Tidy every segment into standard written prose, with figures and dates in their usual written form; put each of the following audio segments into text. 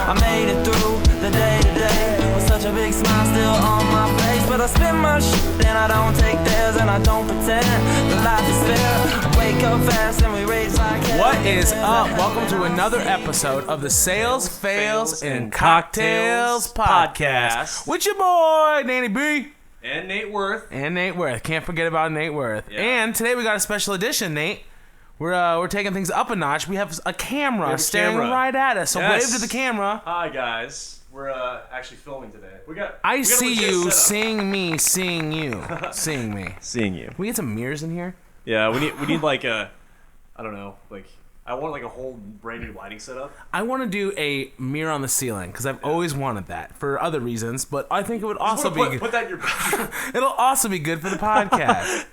I made it through the day today with such a big smile still on my face. But I spend my shit and I don't take theirs, and I don't pretend that life is fair. I wake up fast and we rage like hell. What is up? Welcome to another episode of the Sales, Fails, and Cocktails podcast with your boy, Danny B. And Nate Worth. Can't forget about Nate Worth. Yeah. And today we got a special edition, Nate. We're taking things up a notch. We have a camera staring right at us. So wave to the camera. Hi, guys. We're actually filming today. I see you, seeing me, seeing you, seeing me. Seeing you. Can we get some mirrors in here? Yeah, we need like a, I don't know, like, I want like a whole brand new lighting setup. I want to do a mirror on the ceiling because I've always wanted that for other reasons, but I think it would also be good. Put that in your bedroom. It'll also be good for the podcast.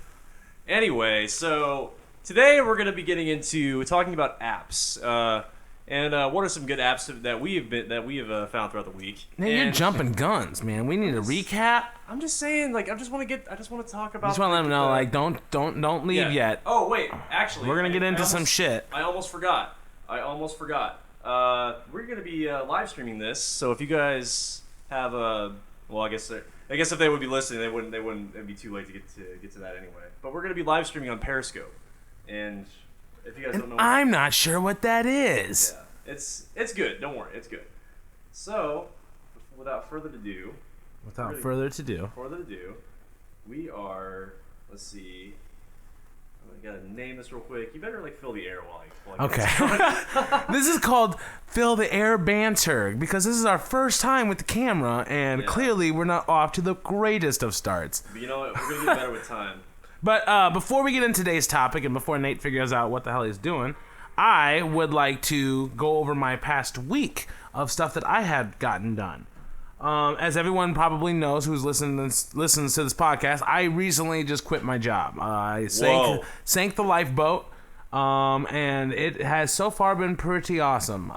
Anyway, so today we're going to be getting into talking about apps. And what are some good apps that we have found throughout the week? Man, you're jumping guns, man. We need a recap. I'm just saying, like, I just want to talk about. Just want to let them know, like, don't leave yet. Oh wait, actually, we're gonna get into some shit. I almost forgot. We're gonna be live streaming this, so if you guys have I guess if they would be listening, they wouldn't. It'd be too late to get to that anyway. But we're gonna be live streaming on Periscope, and if you guys don't know, I'm not sure what that is. Yeah, it's good. Don't worry, it's good. So, without further ado, we are. Let's see. I gotta name this real quick. You better fill the air while I Okay. This is called Fill the Air Banter because this is our first time with the camera, and clearly we're not off to the greatest of starts. But you know what? We're gonna get better with time. But before we get into today's topic and before Nate figures out what the hell he's doing, I would like to go over my past week of stuff that I had gotten done. As everyone probably knows who's listens to this podcast, I recently just quit my job. I sank the lifeboat, and it has so far been pretty awesome.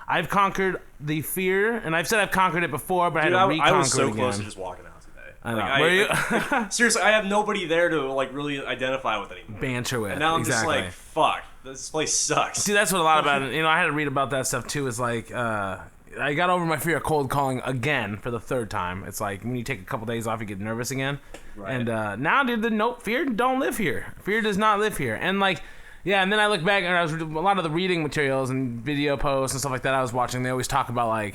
I've conquered the fear, and I've said I've conquered it before, but I had to reconquer it again. I was so close to just walking out today. I know. Were you? Seriously, I have nobody there to really identify with anymore. Banter with. And now I'm just like, fuck, this place sucks. See, that's what a lot about it. I had to read about that stuff too. Is like, I got over my fear of cold calling again for the third time. It's like when you take a couple days off, you get nervous again. Right. And now, dude, fear don't live here. Fear does not live here. And and then I look back and I was a lot of the reading materials and video posts and stuff like that I was watching. They always talk about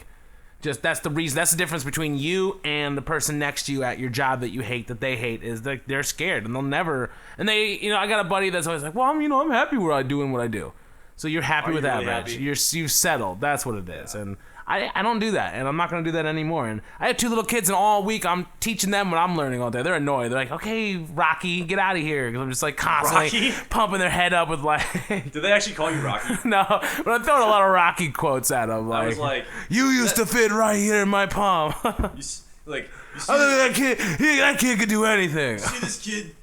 that's the reason. That's the difference between you and the person next to you at your job that you hate, that they hate, is that they're scared and they'll never. And I got a buddy that's always like, well, I'm happy where I'm doing what I do. So you're happy with that, Reg. You've settled. That's what it is. Yeah. And I don't do that, and I'm not going to do that anymore. And I have two little kids, and all week I'm teaching them what I'm learning all day. They're annoyed. They're like, okay, Rocky, get out of here. Because I'm just constantly pumping their head up with Do they actually call you Rocky? No, but I'm throwing a lot of Rocky quotes at them. I was like, you used to fit right here in my palm. Other than that kid could do anything. You see this kid?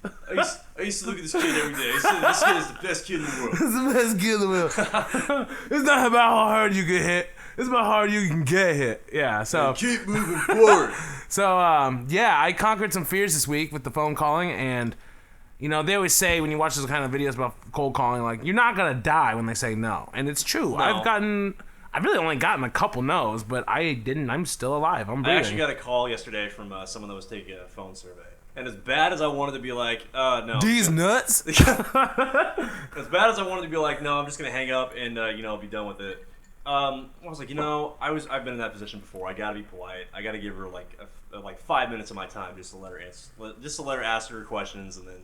I used to look at this kid every day. This kid is the best kid in the world. It's the best kid in the world. It's not about how hard you get hit. It's about how hard you can get hit. Yeah, so. And keep moving forward. So, I conquered some fears this week with the phone calling. And, they always say when you watch those kind of videos about cold calling, you're not going to die when they say no. And it's true. No. I've really only gotten a couple no's, but I'm still alive. I'm breathing. I actually got a call yesterday from someone that was taking a phone survey. And as bad as I wanted to be like, no. These nuts? As bad as I wanted to be like, no, I'm just going to hang up and, be done with it. I was like, I've been in that position before. I gotta be polite. I gotta give her 5 minutes of my time just to let her ask her questions and then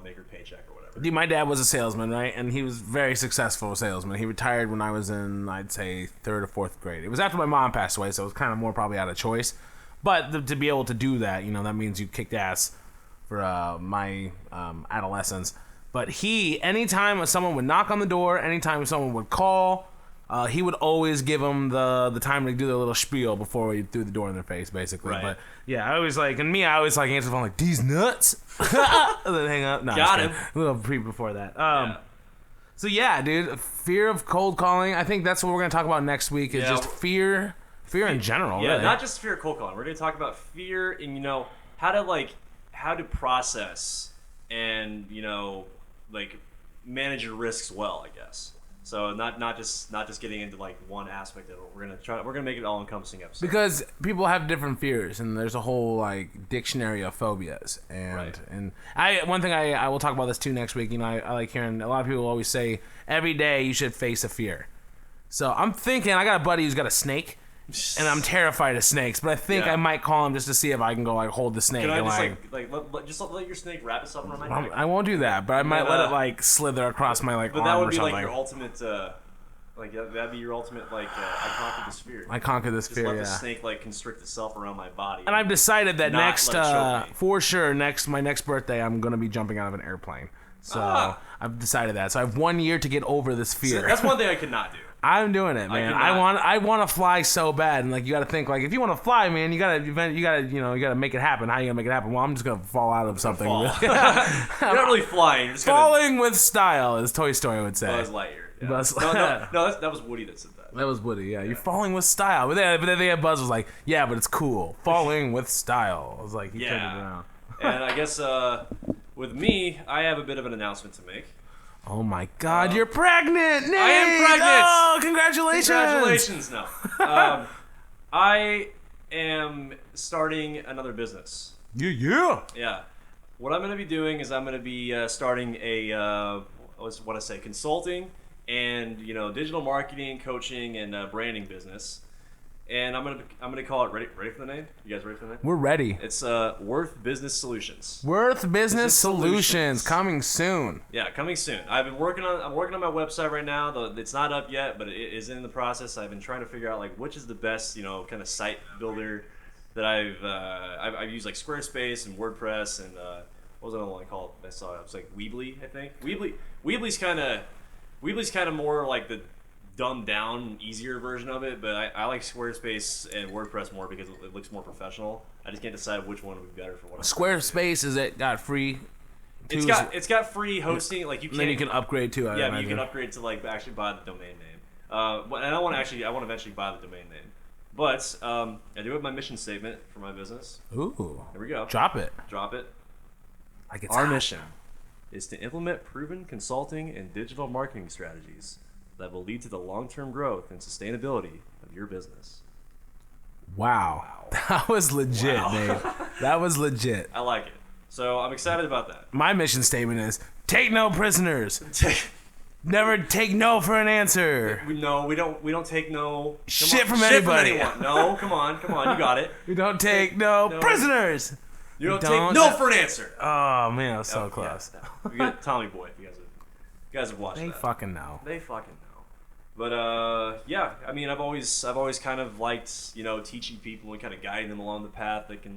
make her paycheck or whatever. Dude, my dad was a salesman, right? And he was very successful salesman. He retired when I was in, I'd say, 3rd or 4th grade. It was after my mom passed away, so it was kind of more probably out of choice. But to be able to do that, that means you kicked ass for my adolescence. But anytime someone would knock on the door, anytime someone would call. He would always give them the time to do their little spiel before he threw the door in their face, basically. Right. But yeah, I always answer the phone these nuts, and then hang up. No, got him. A little before that. So yeah, dude, fear of cold calling. I think that's what we're gonna talk about next week. Is just fear in general. Yeah, really. Not just fear of cold calling. We're gonna talk about fear and how to process and manage your risks well, I guess. So not just getting into like one aspect of it. We're gonna make it all encompassing episode. Because people have different fears, and there's a whole like dictionary of phobias. And Right. and one thing I will talk about this too next week. You know, I like hearing a lot of people always say every day you should face a fear. So I'm thinking I got a buddy who's got a snake, and I'm terrified of snakes. But I think Yeah. I might call him just to see if I can go like hold the snake. Can I and, just let your snake wrap itself around my neck? I won't do that, but I might let it like slither across my like But arm that or would be something. like your ultimate, that'd be your ultimate like I conquered this fear. I conquer this Just fear. let Yeah. the snake like constrict itself around my body. And I've decided that Not next, let it choke me. for sure, my next birthday, I'm gonna be jumping out of an airplane. So I've decided that. So I have 1 year to get over this fear. That's one thing I could not do. I'm doing it, man. cannot- I want to fly so bad, and like you got to think like if you want to fly, man, you gotta make it happen. How you gonna make it happen? Well, I'm just gonna fall out of something. Fall. You're not really flying. You're just gonna Falling with style, as Toy Story would say. Buzz Lightyear. Yeah. Buzz- No, that was Woody that said that. That was Woody. Yeah, you're falling with style. But then Buzz was like, yeah, but it's cool. Falling with style. I was like, he turned it Yeah. around. And I guess with me, I have a bit of an announcement to make. Oh my God, you're pregnant! Nate! I am pregnant! Oh, congratulations! Congratulations! No, I am starting another business. Yeah. Yeah, what I'm going to be doing is I'm going to be starting a what I say, consulting and digital marketing, coaching, and branding business. And I'm gonna call it ready for the name. You guys ready for the name? We're ready. It's Worth Business Solutions. Worth Business Solutions. Solutions coming soon. Yeah, coming soon. I'm working on my website right now. Though it's not up yet, but it is in the process. I've been trying to figure out like which is the best kind of site builder that I've used, like Squarespace and WordPress and what was another one called? I saw it was like Weebly, I think. Weebly's kind of more like the dumbed down, easier version of it, but I like Squarespace and WordPress more because it looks more professional. I just can't decide which one would be better for what I'm Squarespace is it got free? It's got free hosting, like you And then you can upgrade too. yeah, but you can upgrade to like actually buy the domain name. And I want to eventually buy the domain name. But I do have my mission statement for my business. Ooh. Here we go. Drop it. Drop it. Like it's Our hot. mission is to implement proven consulting and digital marketing strategies that will lead to the long-term growth and sustainability of your business. Wow. That was legit, Wow. Nate. That was legit. I like it. So I'm excited about that. My mission statement is take no prisoners. Never take no for an answer. we don't take no Shit from anybody. anyone. No, come on, you got it. We don't take no no. prisoners. You don't don't- take no for an answer. Oh man, I was so Yeah, close. yeah. We got Tommy Boy. If you guys have watched They that. fucking know. They fucking know. But yeah, I mean, I've always kind of liked teaching people and kind of guiding them along the path that can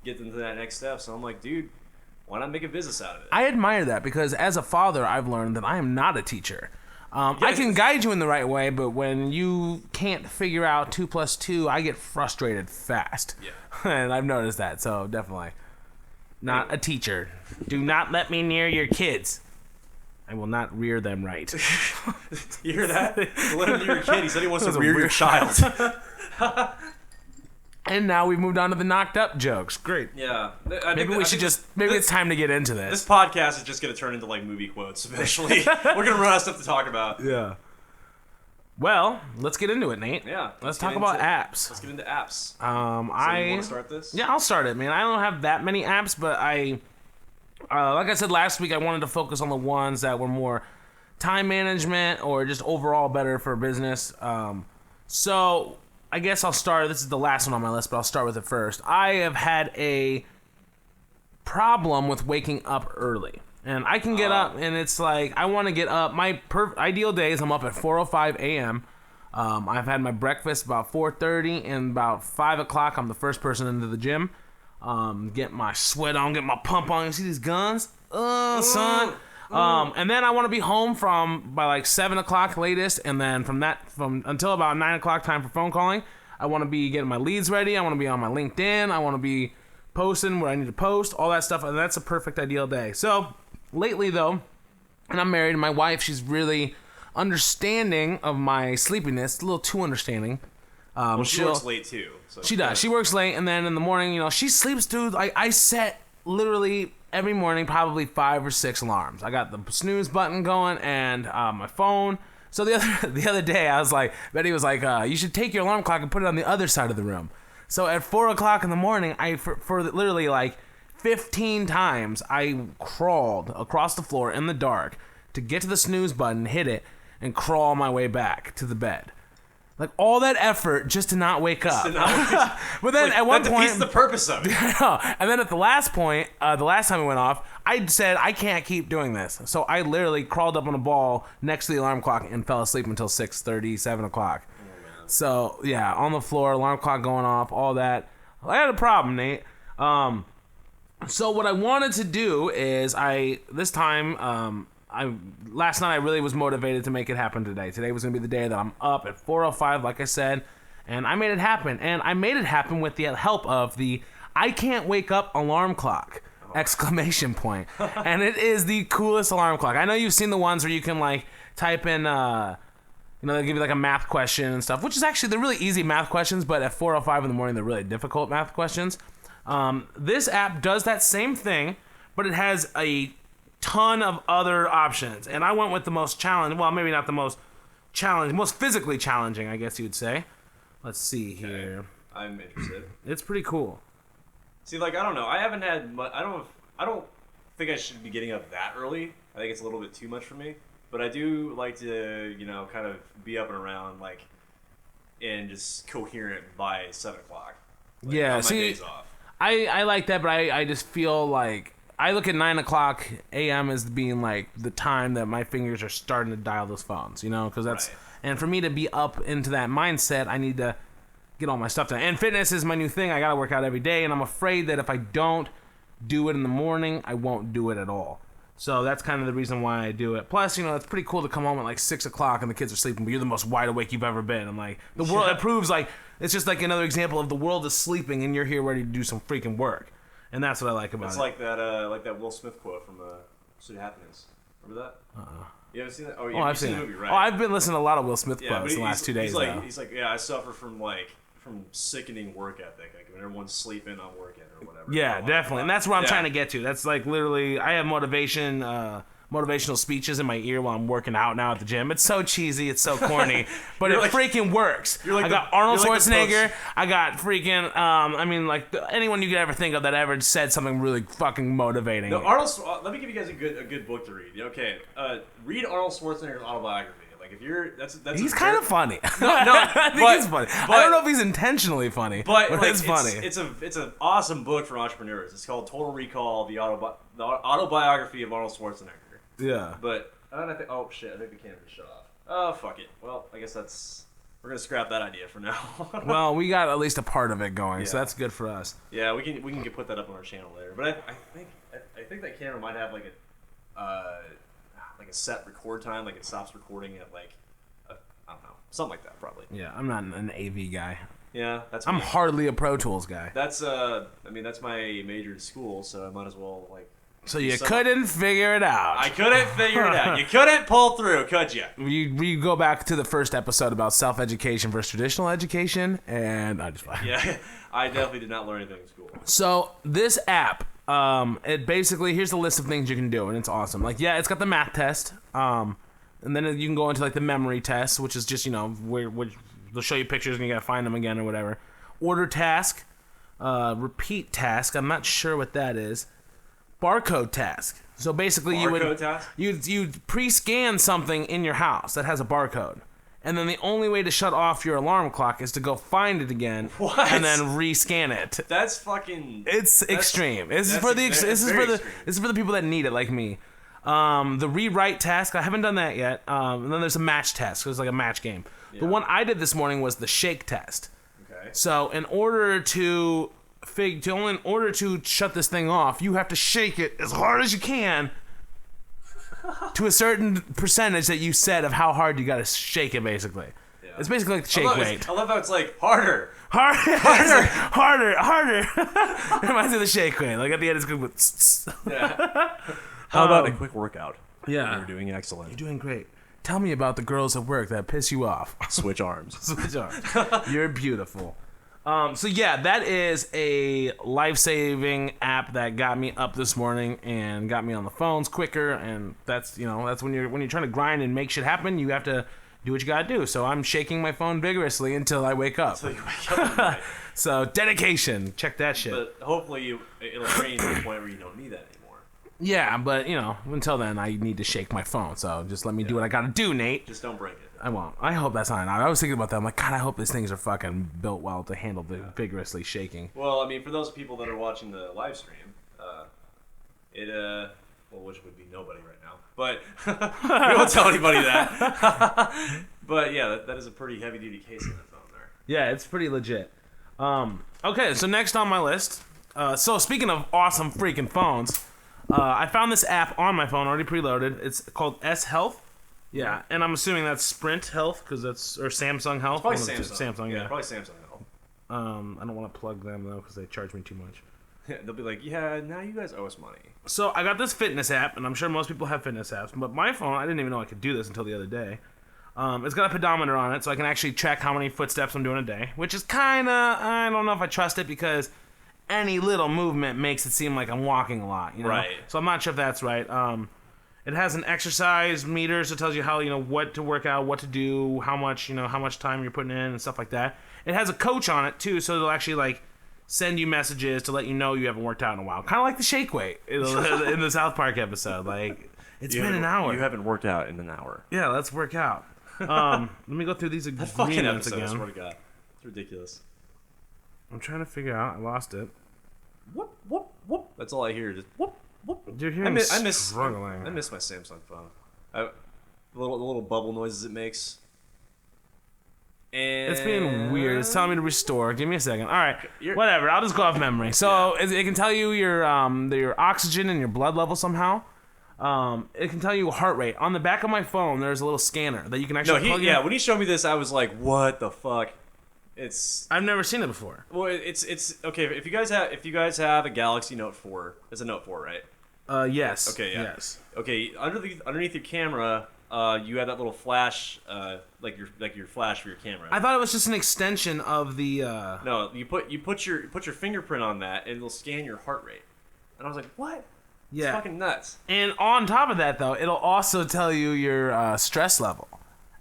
get them to that next step. So I'm like, dude, why not make a business out of it? I admire that because as a father, I've learned that I am not a teacher. I can guide you in the right way, but when you can't figure out 2 + 2, I get frustrated fast. Yeah. And I've noticed that, so definitely not a teacher. Do not let me near your kids. I will not rear them right. You hear that? Let him near your kid. He said he wants to That was a rear your weird- child. And now we've moved on to the knocked up jokes. Great. Yeah. Maybe we should just. Maybe it's time to get into This this. podcast is just going to turn into like movie quotes eventually. We're going to run out of stuff to talk about. Yeah. Well, let's get into it, Nate. Yeah. Let's get talk about into- apps. Let's get into apps. So I you want to start this? Yeah, I'll start it, man. I don't have that many apps, but like I said last week, I wanted to focus on the ones that were more time management or just overall better for business. So I guess I'll start. This is the last one on my list, but I'll start with it first. I have had a problem with waking up early. And I can get up, and it's like, I want to get up. My ideal day is I'm up at 4:05 a.m. I've had my breakfast about 4:30, and about 5 o'clock, I'm the first person into the gym. Get my sweat on, get my pump on. You see these guns? Son. And then I want to be home by like 7 o'clock latest, and then from until about 9 o'clock, time for phone calling. I want to be getting my leads ready. I want to be on my LinkedIn. I want to be posting where I need to post, all that stuff, and that's a perfect ideal day. So lately, though, and I'm married, and my wife, she's really understanding of my sleepiness, a little too understanding. Well, she works late too. So She does. She works late, and then in the morning, she sleeps through. Like I set literally every morning probably 5 or 6 alarms. I got the snooze button going and my phone. So the other day, I was like, Betty was like, you should take your alarm clock and put it on the other side of the room. So at 4 o'clock in the morning, for literally like 15 times, I crawled across the floor in the dark to get to the snooze button, hit it, and crawl my way back to the bed. Like, all that effort just to not wake up. But then like, at one that point... defeats the purpose of it. And then at the last point, the last time it went off, I said, I can't keep doing this. So I literally crawled up on a ball next to the alarm clock and fell asleep until 6:30, 7 o'clock. So, yeah, on the floor, alarm clock going off, all that. I had a problem, Nate. So what I wanted to do is last night I really was motivated to make it happen today. Today was going to be the day that I'm up at 4:05, like I said, and I made it happen. And I made it happen with the help of the I can't wake up alarm clock! Exclamation point. And it is the coolest alarm clock. I know you've seen the ones where you can like type in, they give you like a math question and stuff, which is actually, they're really easy math questions, but at 4:05 in the morning, they're really difficult math questions. This app does that same thing, but it has a ton of other options, and I went with the most challenging. Well, maybe not the most challenging, most physically challenging, I guess you would say. Let's see here. I'm interested. It's pretty cool. See, like, I don't know. I haven't had much. I don't think I should be getting up that early. I think it's a little bit too much for me. But I do like to, kind of be up and around, like, and just coherent by 7 o'clock. Like, yeah, on my see, days off. I like that, but I just feel like I look at 9 o'clock a.m. as being like the time that my fingers are starting to dial those phones, because that's Right. And for me to be up into that mindset, I need to get all my stuff done. And fitness is my new thing. I gotta work out every day, and I'm afraid that if I don't do it in the morning, I won't do it at all. So that's kind of the reason why I do it. Plus, it's pretty cool to come home at like 6 o'clock and the kids are sleeping, but you're the most wide awake you've ever been. I'm like, the world, it proves like, it's just like another example of the world is sleeping and you're here ready to do some freaking work. And that's what I like about It's it. like that Will Smith quote from Pursuit of Happiness. Remember that? You haven't seen that? Oh, I've seen the it. movie, right? Oh, I've been listening to a lot of Will Smith Yeah, quotes but the last 2 days. He's like, I suffer from sickening work ethic. Like when everyone's sleeping, I'm working or whatever. Yeah, definitely. And that's what I'm Yeah. trying to get to. That's like literally, I have motivational speeches in my ear while I'm working out now at the gym. It's so cheesy, it's so corny, but it freaking works. Like I got Arnold you're like the Schwarzenegger. I got freaking, anyone you could ever think of that ever said something really fucking motivating. No, let me give you guys a good book to read. Okay, read Arnold Schwarzenegger's autobiography. Like if you're that's He's kind of funny. No, I think but- he's funny. but- I don't know if he's intentionally funny, but like, it's funny. It's an awesome book for entrepreneurs. It's called Total Recall: The Autobiography of Arnold Schwarzenegger. Yeah. But I think the camera just shut off. Oh fuck it. Well, I guess we're gonna scrap that idea for now. Well, we got at least a part of it going, so Yeah. that's good for us. Yeah, we can put that up on our channel later. But I think that camera might have like a set record time, like it stops recording at I don't know, something like that probably. Yeah, I'm not an AV guy. Yeah, I'm me. hardly a Pro Tools guy. That's that's my major in school, so I might as well So you couldn't figure it out. I couldn't figure it out. You couldn't pull through, could you? We go back to the first episode about self-education versus traditional education, and I just Yeah, I definitely did not learn anything in school. So this app, it basically, here's the list of things you can do, and it's awesome. Like, yeah, it's got the math test, and then you can go into like the memory test, which is just where they'll show you pictures and you gotta find them again or whatever. Order task, repeat task. I'm not sure what that is. Barcode task. So basically, you pre-scan something in your house that has a barcode, and then the only way to shut off your alarm clock is to go find it again and then rescan it. That's fucking. It's extreme. This is for the people that need it, like me. The rewrite task, I haven't done that yet. And then there's a match test. It's like a match game. Yeah. The one I did this morning was the shake test. Okay. So in order to shut this thing off, you have to shake it as hard as you can to a certain percentage that you said of how hard you got to shake it. Basically, yeah. It's basically like the shake weight. I love how it's like harder. It reminds me of the shake weight. Like at the end, it's good with. Yeah. How about a quick workout? Yeah, you're doing excellent. You're doing great. Tell me about the girls at work that piss you off. Switch arms. Switch arms. You're beautiful. So yeah, that is a life-saving app that got me up this morning and got me on the phones quicker. And that's that's when you're trying to grind and make shit happen, you have to do what you gotta do. So I'm shaking my phone vigorously until I wake up. Until you wake up at night. So dedication, check that shit. But hopefully it'll train you to the point where you don't need that anymore. Yeah, but until then I need to shake my phone. So just let me do what I gotta do, Nate. Just don't break it. I won't. I hope that's not. I was thinking about that. I'm like, God, I hope these things are fucking built well to handle the vigorously shaking. Well, I mean, for those people that are watching the live stream, which would be nobody right now, but we won't tell anybody that. But yeah, that is a pretty heavy duty case in that phone there. Yeah, it's pretty legit. Okay, so next on my list. So speaking of awesome freaking phones, I found this app on my phone already preloaded. It's called S Health. Yeah, and I'm assuming that's Sprint Health or Samsung Health. It's probably Samsung. Samsung, yeah. Probably Samsung Health. I don't want to plug them though because they charge me too much. They'll be like, yeah, now you guys owe us money. So I got this fitness app, and I'm sure most people have fitness apps, but my phone, I didn't even know I could do this until the other day. It's got a pedometer on it, so I can actually check how many footsteps I'm doing a day, which is I don't know if I trust it because any little movement makes it seem like I'm walking a lot, Right. So I'm not sure if that's right. It has an exercise meter, so it tells you how, what to work out, what to do, how much time you're putting in and stuff like that. It has a coach on it too, so it'll actually send you messages to let you know you haven't worked out in a while. Kind of like the shake weight in the South Park episode. It's been an hour. You haven't worked out in an hour. Yeah, let's work out. Let me go through these agreements That fucking episode, again. I swear to God. It's ridiculous. I'm trying to figure out. I lost it. Whoop, whoop, whoop. That's all I hear. Just whoop, whoop. You're hearing I miss struggling. I miss my Samsung phone. The little bubble noises it makes. And It's being weird. It's telling me to restore. Give me a second. All right, You're- whatever. I'll just go off memory. So it can tell you your oxygen and your blood level somehow. It can tell you heart rate. On the back of my phone, there's a little scanner that you can actually plug in. when he showed me this, I was like, what the fuck? I've never seen it before. Well, it's okay. If you guys have a Galaxy Note 4, it's a Note 4, right? Yes. Okay, yeah. Yes. Okay, underneath your camera, you have that little flash, like your flash for your camera. I thought it was just an extension of the. No, you put your fingerprint on that, and it'll scan your heart rate. And I was like, what? Yeah. It's fucking nuts. And on top of that, though, it'll also tell you your stress level.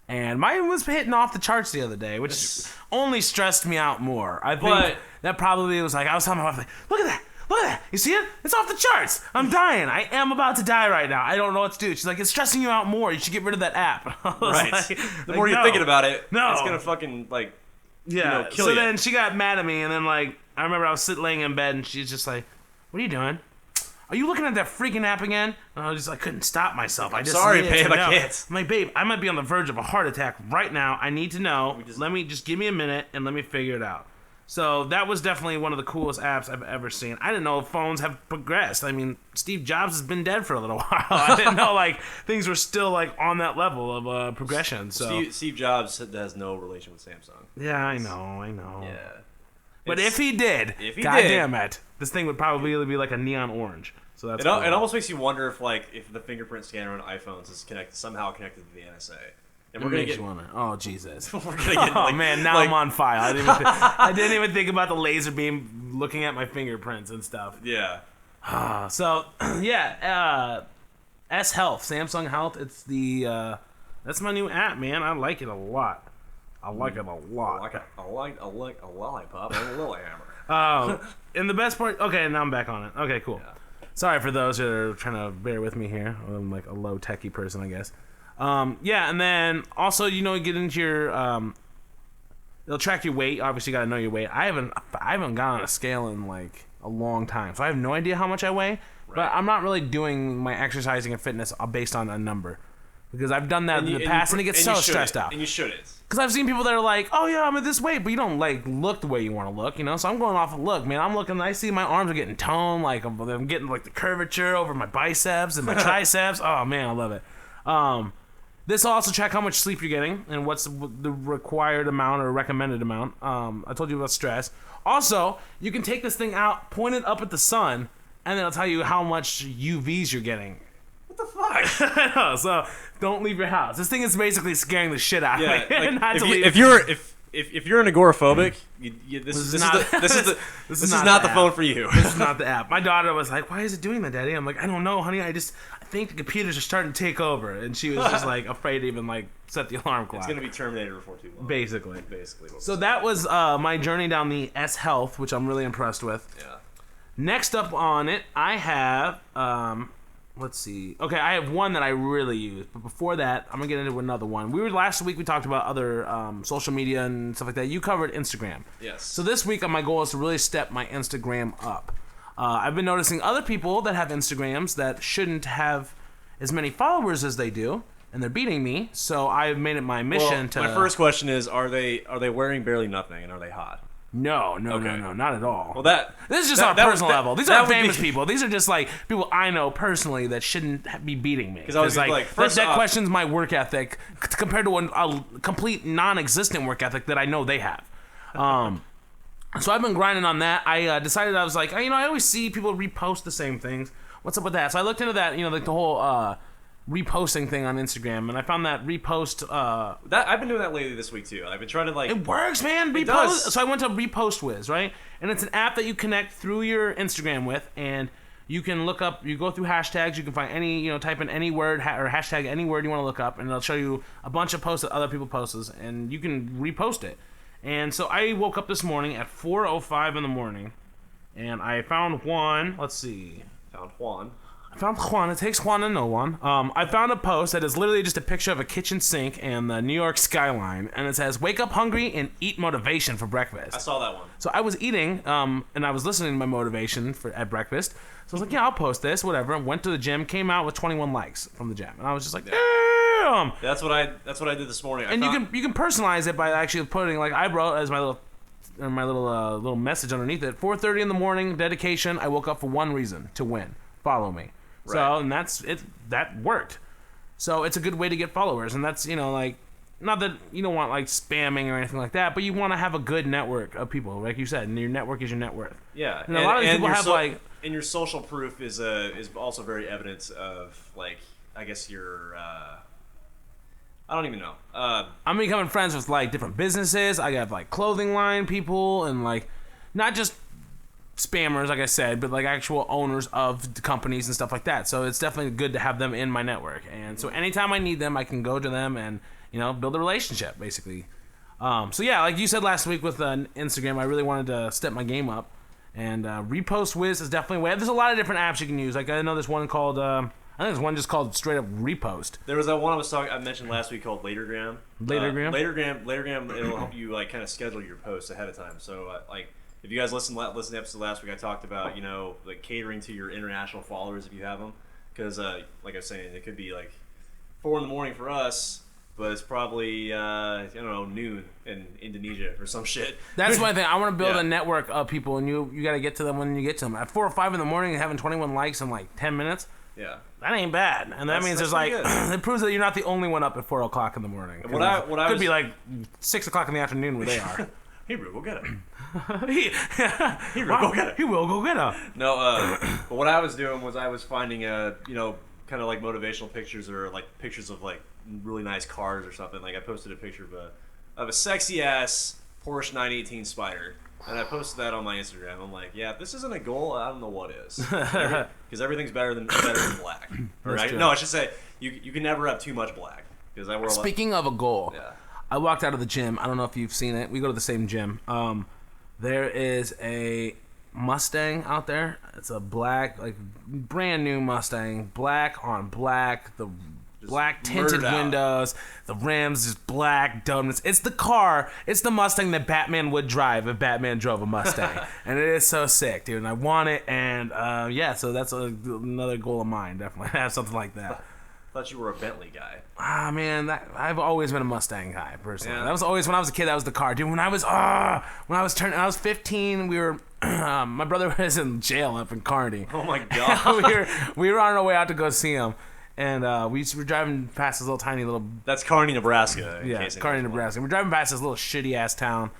And mine was hitting off the charts the other day, which only stressed me out more. I think that probably was I was telling my wife, look at that. Look at that. You see it? It's off the charts. I'm dying. I am about to die right now. I don't know what to do. She's like, it's stressing you out more. You should get rid of that app. Right. The more you're thinking about it, No. it's going to fucking, yeah. kill So you. then she got mad at me, and then, I remember I was laying in bed, and she's just like, what are you doing? Are you looking at that freaking app again? And I couldn't stop myself. I just sorry, needed babe, to I know. can't. I'm like, babe, I might be on the verge of a heart attack right now. I need to know. Let me just give me a minute and let me figure it out. So that was definitely one of the coolest apps I've ever seen. I didn't know phones have progressed. I mean, Steve Jobs has been dead for a little while. I didn't know things were still on that level of progression. So Steve Jobs has no relation with Samsung. yeah, I know. Yeah. But if he did, goddamn it, this thing would probably be like a neon orange. So that's It cool. almost makes you wonder if the fingerprint scanner on iPhones is somehow connected to the NSA. And we're gonna get. Oh Jesus! We're gonna get. Oh man, now I'm on fire. I didn't even think about the laser beam looking at my fingerprints and stuff. Yeah. So yeah, S Health, Samsung Health. It's that's my new app, man. I like it a lot. I like it a lot. I like a lollipop and a little hammer. And the best part. Okay, now I'm back on it. Okay, cool. Yeah. Sorry for those that are trying to bear with me here. I'm like a low techie person, I guess. Yeah, and then also, you get into your, it'll track your weight. Obviously, you gotta know your weight. I haven't gone on a scale in a long time, so I have no idea how much I weigh. Right. But I'm not really doing my exercising and fitness based on a number, because I've done that in the past, and it gets so stressed out. And you shouldn't. Because I've seen people that are like, oh yeah, I'm at this weight, but you don't look the way you want to look, So I'm going off of look, man. I'm looking. I see my arms are getting toned, I'm getting the curvature over my biceps and my triceps. Oh man, I love it. This will also track how much sleep you're getting and what's the required amount or recommended amount. I told you about stress. Also, you can take this thing out, point it up at the sun, and then it'll tell you how much UVs you're getting. What the fuck? I know, so don't leave your house. This thing is basically scaring the shit out of me. if you're an agoraphobic, this is not the phone for you. This is not the app. My daughter was like, "Why is it doing that, Daddy?" I'm like, "I don't know, honey. I think the computers are starting to take over," and she was just like afraid to even like set the alarm clock. It's gonna be Terminator before too long. Basically. So that was my journey down the S Health, which I'm really impressed with. Yeah. Next up on it, I have let's see. Okay, I have one that I really use, but before that, I'm gonna get into another one. Last week we talked about other social media and stuff like that. You covered Instagram. Yes. So this week, my goal is to really step my Instagram up. I've been noticing other people that have Instagrams that shouldn't have as many followers as they do, and they're beating me. So I've made it my mission to. My first question is: Are they wearing barely nothing, and are they hot? No, Okay. not at all. Well, this is just on a personal level. These aren't famous people. These are just like people I know personally that shouldn't be beating me. Because I was like that questions my work ethic compared to a complete non-existent work ethic that I know they have. So I've been grinding on that. I decided I was like, I always see people repost the same things. What's up with that? So I looked into that, like the whole reposting thing on Instagram, and I found that repost. That I've been doing that lately this week too. I've been trying to It works, man. Repost. It does. So I went to Repost Wiz, right? And it's an app that you connect through your Instagram with, and you can look up. You go through hashtags. You can find any, type in any word or hashtag any word you want to look up, and it'll show you a bunch of posts that other people posted, and you can repost it. And so I woke up this morning at 4:05 in the morning, and I found one. Let's see. Found Juan. I found Juan. It takes Juan to know one. I found a post that is literally just a picture of a kitchen sink and the New York skyline, and it says, "Wake up hungry and eat motivation for breakfast." I saw that one. So I was eating, and I was listening to my motivation at breakfast. So I was like, "Yeah, I'll post this, whatever." Went to the gym, came out with 21 likes from the gym, and I was just like, "Damn!" That's what I did this morning. And you can personalize it by actually putting, like I wrote as my little message underneath it. 4:30 in the morning, dedication. I woke up for one reason: to win. Follow me. Right. So, and that's it. That worked. So it's a good way to get followers, and that's like, not that you don't want like spamming or anything like that, but you want to have a good network of people, like you said, and your network is your net worth. Yeah, and a lot of people have and your social proof is also very evidence of like, I guess your I don't even know. I'm becoming friends with like different businesses. I have like clothing line people and like not just spammers, like I said, but like actual owners of the companies and stuff like that. So it's definitely good to have them in my network. And so anytime I need them, I can go to them and build a relationship, basically. So yeah, like you said last week with Instagram, I really wanted to step my game up. And Repost Wiz is definitely a way. There's a lot of different apps you can use. Like I know there's one called I think there's one just called straight up Repost. There was that one I mentioned last week called Latergram. Latergram? It'll help you like kind of schedule your posts ahead of time. So like. If you guys listen to the episode last week, I talked about like catering to your international followers if you have them, because like I was saying, it could be like 4 in the morning for us, but it's probably noon in Indonesia or some shit. That's my thing. I want to build a network of people, and you got to get to them when you get to them. At 4 or 5 in the morning, having 21 likes in like 10 minutes. Yeah, that ain't bad, and that means there's like it proves that you're not the only one up at 4 o'clock in the morning. Could be like 6 o'clock in the afternoon where they are. Hebrew, go get it. Hebrew, go get it. He will go get it. No, but what I was doing was I was finding kind of like motivational pictures or like pictures of like really nice cars or something. Like I posted a picture of a sexy ass Porsche 918 Spider, and I posted that on my Instagram. I'm like, yeah, if this isn't a goal, I don't know what is. Because everything's better than black. No, I should say you can never have too much black. Because I wear. Speaking of a goal. Yeah. I walked out of the gym. I don't know if you've seen it. We go to the same gym. There is a Mustang out there. It's a black, like brand new Mustang, black on black. The black tinted windows. The rims is black dumbness. It's the car. It's the Mustang that Batman would drive if Batman drove a Mustang, and it is so sick, dude. And I want it. And so that's another goal of mine. Definitely have something like that. I thought you were a Bentley guy. Man, I've always been a Mustang guy, personally. Yeah. That was always, when I was a kid, that was the car. Dude, when I was 15, we were, my brother was in jail up in Kearney. Oh my God. we were on our way out to go see him, and we were driving past this little tiny little... That's Kearney, Nebraska. Yeah, Kearney, Nebraska. We're driving past this little shitty-ass town,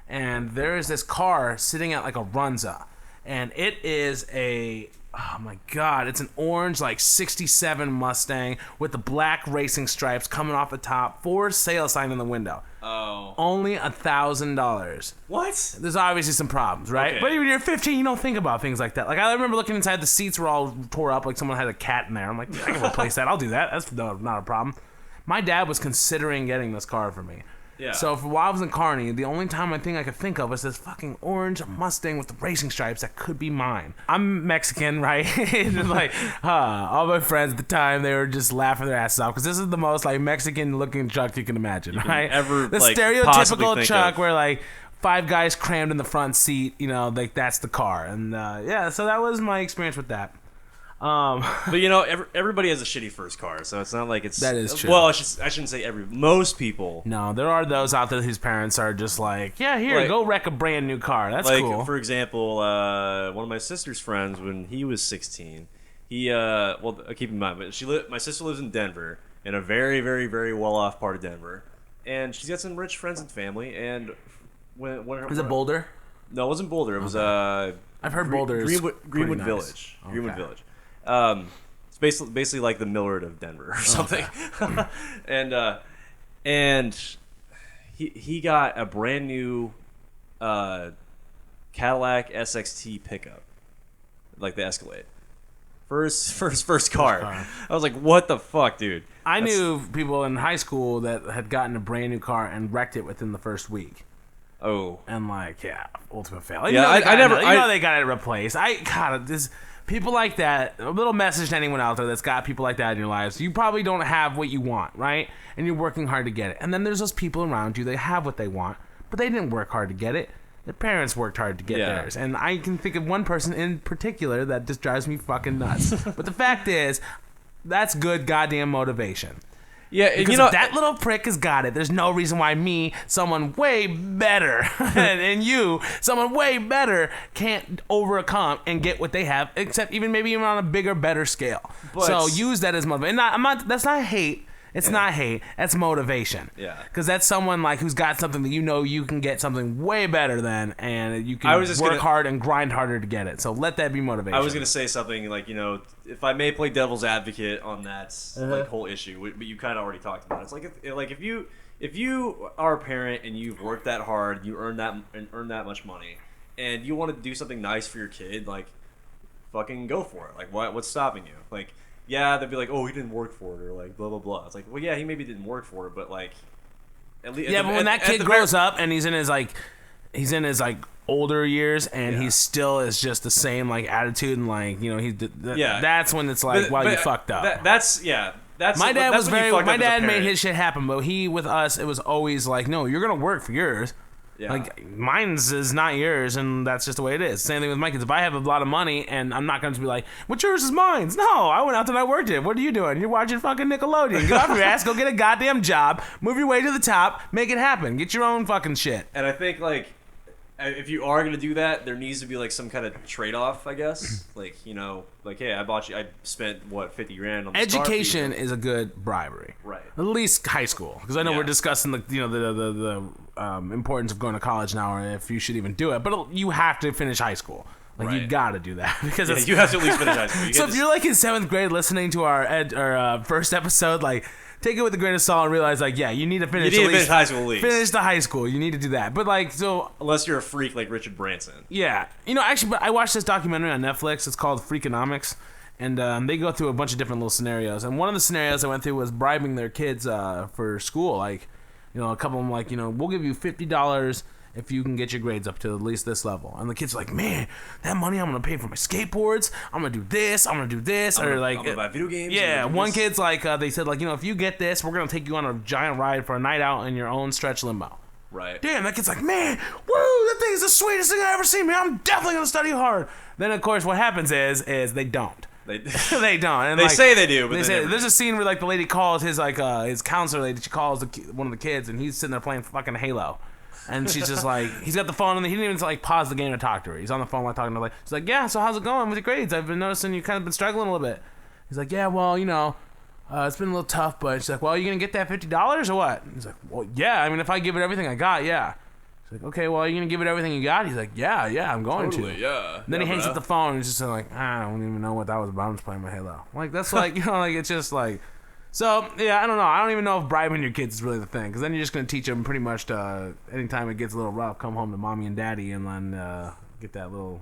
and there is this car sitting at like a Runza, and it is a... Oh my God, it's an orange like 67 Mustang with the black racing stripes coming off the top, for sale sign in the window. Oh. Only $1,000. What? There's obviously some problems, right? Okay. But when you're 15, you don't think about things like that. Like, I remember looking inside, the seats were all tore up, like someone had a cat in there. I'm like, I can replace that. I'll do that. That's not a problem. My dad was considering getting this car for me. Yeah. So for while I was in Kearney, the only time I could think of was this fucking orange Mustang with the racing stripes that could be mine. I'm Mexican, right? And like, all my friends at the time, they were just laughing their asses off because this is the most like Mexican looking truck you can imagine, right? ever, the like, stereotypical possibly truck think of. where like 5 guys crammed in the front seat, you know, like that's the car. And yeah, so that was my experience with that. But you know, everybody has a shitty first car, so it's not like it's. That is true. Well, I shouldn't say most people. No, there are those out there whose parents are just like, yeah, here, Like- go wreck a brand new car. That's Like, cool. for example, one of my sister's friends, when he was 16, keep in mind, but my sister lives in Denver, in a very, very, very well-off part of Denver, and she's got some rich friends and family, and when Is it Boulder? No, it wasn't Boulder. It was I've heard Boulder is Greenwood pretty nice. Village. Okay. Greenwood Village. It's basically like the Millard of Denver or something. And he got a brand new Cadillac SXT pickup, like the Escalade. First car. car. I was like, what the fuck, dude? I knew people in high school that had gotten a brand new car and wrecked it within the first week. Oh. And like, yeah, ultimate fail. Yeah, I never- You know they got it replaced. This people like that. A little message to anyone out there that's got people like that in your lives. You probably don't have what you want, right? And you're working hard to get it. And then there's those people around you. They have what they want, but they didn't work hard to get it. Their parents worked hard to get Yeah. theirs. And I can think of one person in particular that just drives me fucking nuts. But the fact is, that's good goddamn motivation. Yeah, and Because you know if that little prick has got it, there's no reason why me, someone way better, and you, someone way better, can't overcome and get what they have, except even on a bigger, better scale. But- So use that as motivation. That's not hate. It's not hate. That's motivation. Yeah. Because that's someone like who's got something that you know you can get something way better than, and you can I was just work gonna- hard and grind harder to get it. So let that be motivation. I was gonna say something like, you know, if I may play devil's advocate on that like whole issue, but you kind of already talked about it. It's like if you are a parent and you've worked that hard, you earn that much money, and you want to do something nice for your kid, like fucking go for it. Like what's stopping you? Like yeah, they'd be like, oh, he didn't work for it, or like blah blah blah. It's like, well, yeah, he maybe didn't work for it, but like at least Yeah, but when that kid grows up and he's in his older years and he still is just the same like attitude and like, you know, that's when it's like, you fucked up. That's My dad that's was when you fucked my up as a dad made parent. his shit happen, but with us it was always like, no, you're gonna work for yours. Yeah. Like mine's is not yours, and that's just the way it is. Same thing with my kids. If I have a lot of money and I'm not gonna just be like, what's yours is mine's. No, I went out and I worked it. What are you doing? You're watching fucking Nickelodeon. Get off your ass, go get a goddamn job, move your way to the top, make it happen. Get your own fucking shit. And I think like if you are gonna do that, there needs to be like some kind of trade-off, I guess. Like, you know, like, hey, I spent what, 50 grand on this car for you. Education is a good bribery, Right. At least high school, because I know Yeah. we're discussing the importance of going to college now, and if you should even do it. But you have to finish high school. Like you Right. got to do that because Yeah, it's, you have to at least finish high school. You so can't if just- you're like in 7th grade listening to our first episode, like take it with a grain of salt and realize like, yeah, you need to finish. You need at to least, finish high school at least. Finish the high school. You need to do that. But like so. unless you're a freak like Richard Branson. Yeah, you know, actually, but I watched this documentary on Netflix. It's called Freakonomics, and they go through a bunch of different little scenarios. And one of the scenarios I went through was bribing their kids for school. Like, you know, a couple of them like, you know, we'll give you $50 if you can get your grades up to at least this level. And the kids are like, man, that money I'm gonna pay for my skateboards. I'm gonna do this. I'm gonna buy video games. Yeah, I'm gonna do one this. kid's like, they said like, you know, if you get this, we're gonna take you on a giant ride for a night out in your own stretch limo. Right. Damn, that kid's like, man, woo, that thing is the sweetest thing I ever seen, man. I'm definitely gonna study hard. Then of course what happens is they don't. They, They don't. And they like, say they do, but they they say never there's do. a scene where like the lady calls his counselor lady. She calls one of the kids, and he's sitting there playing fucking Halo, and she's just like, he's got the phone, and he didn't even like pause the game to talk to her. He's on the phone while talking to her. Like, she's like, yeah, so how's it going with your grades? I've been noticing you kind of been struggling a little bit. He's like, yeah, well, you know, it's been a little tough, but she's like, well, you gonna get that $50 or what? He's like, well, yeah. I mean, if I give it everything I got, yeah. She's like, okay, well, are you gonna give it everything you got? He's like, yeah, I'm going Totally, to. yeah. Then he Yeah, hangs bro. up the phone and he's just like, I don't even know what that was about. I'm just playing my Halo. Like, that's like, you know, like, it's just like, So, yeah, I don't know. I don't even know if bribing your kids is really the thing. Because then you're just going to teach them pretty much to, anytime it gets a little rough, come home to mommy and daddy and then get that little,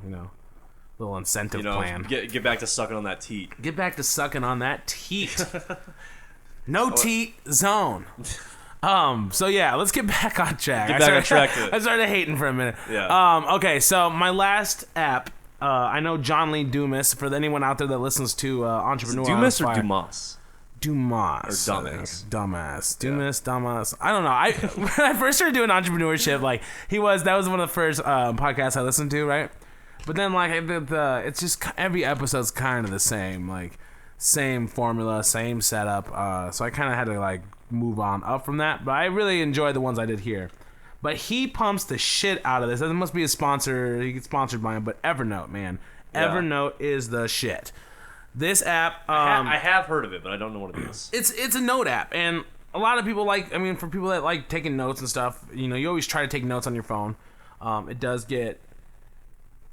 little incentive plan. Get back to sucking on that teat. Get back to sucking on that teat. No teat zone. So yeah, let's get back on track. Get back on track. I started hating for a minute. Yeah. Okay, so my last app, I know John Lee Dumas, for anyone out there that listens to Entrepreneur Dumas on or Fire. Dumas? Dumas. Or dumbass. Dumbass. Dumas. I don't know. When I first started doing entrepreneurship, that was one of the first podcasts I listened to, right? But then, it's just every episode's kind of the same, same formula, same setup. So I kind of had to, move on up from that. But I really enjoyed the ones I did here. But he pumps the shit out of this. It must be a sponsor. He gets sponsored by him. But Evernote, man. Yeah. Evernote is the shit. This app... I have heard of it, but I don't know what it is. It's a note app. And a lot of people for people that like taking notes and stuff, you always try to take notes on your phone. It does get...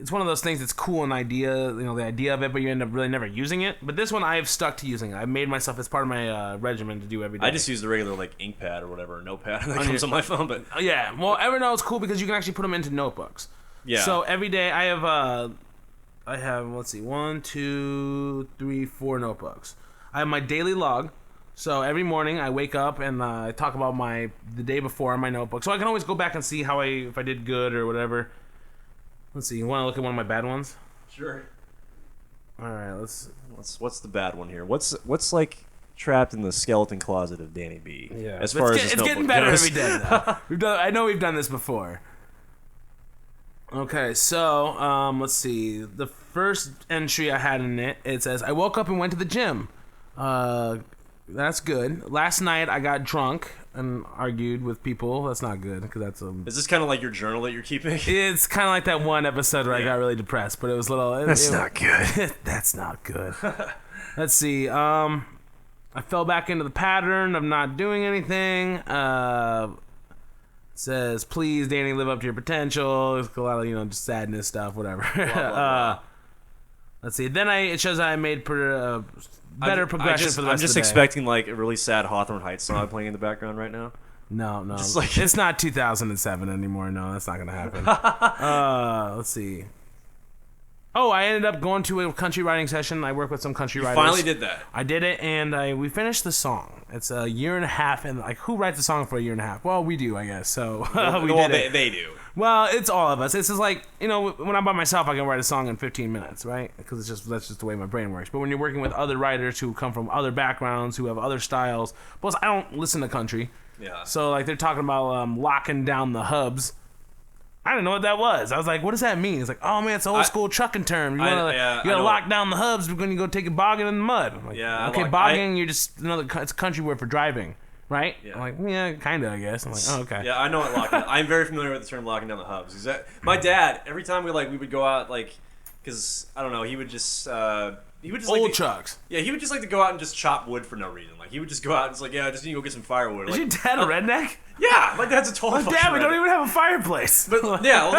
It's one of those things that's cool, an idea, the idea of it, but you end up really never using it. But this one I've stuck to using. I've made myself as part of my regimen to do every day. I just use the regular ink pad or whatever, notepad that comes on my phone. But yeah, well, Evernote's cool because you can actually put them into notebooks. Yeah. So every day I have let's see, 1, 2, 3, 4 notebooks. I have my daily log. So every morning I wake up and I talk about the day before in my notebook. So I can always go back and see if I did good or whatever. Let's see. You want to look at one of my bad ones? Sure. All right. What's the bad one here? What's trapped in the skeleton closet of Danny B? Yeah. As far as it's getting better every day. I know we've done this before. Okay. So let's see. The first entry I had in it says I woke up and went to the gym. That's good. Last night I got drunk and argued with people. That's not good because that's Is this kind of like your journal that you're keeping? It's kind of like that one episode where I got really depressed, but it was a little. That's not good. That's not good. Let's see. I fell back into the pattern of not doing anything. It says, "Please, Danny, live up to your potential." It's a lot of just sadness stuff, whatever. Blah, blah, blah. Let's see. Then it shows I made better progression for the rest of the day. I'm just expecting a really sad Hawthorne Heights song playing in the background right now. No. It's not 2007 anymore. No, that's not going to happen. Let's see. Oh, I ended up going to a country writing session. I work with some country writers. Finally did that. I did it, and we finished the song. It's a year and a half, and who writes a song for a year and a half? Well, we do, I guess. So They do. Well, it's all of us. It's just when I'm by myself, I can write a song in 15 minutes, right? Because that's just the way my brain works. But when you're working with other writers who come from other backgrounds, who have other styles, plus I don't listen to country. Yeah. So they're talking about locking down the hubs. I didn't know what that was. I was like, what does that mean? It's like, oh man, it's an old school trucking term. You gotta lock down the hubs when you go take a bogging in the mud. I'm like, yeah. Okay, bogging, you're just it's a country word for driving, right? Yeah. I'm like, yeah, kinda, I guess. I'm like, oh, okay. Yeah, I know what locking. I'm very familiar with the term locking down the hubs. My dad, every time we would go out, because I don't know, he would just old trucks. Yeah, he would just like to go out and just chop wood for no reason. He would just go out and just I just need to go get some firewood. Is your dad a redneck? Yeah, my dad's a total. Dad, we don't even have a fireplace. But yeah,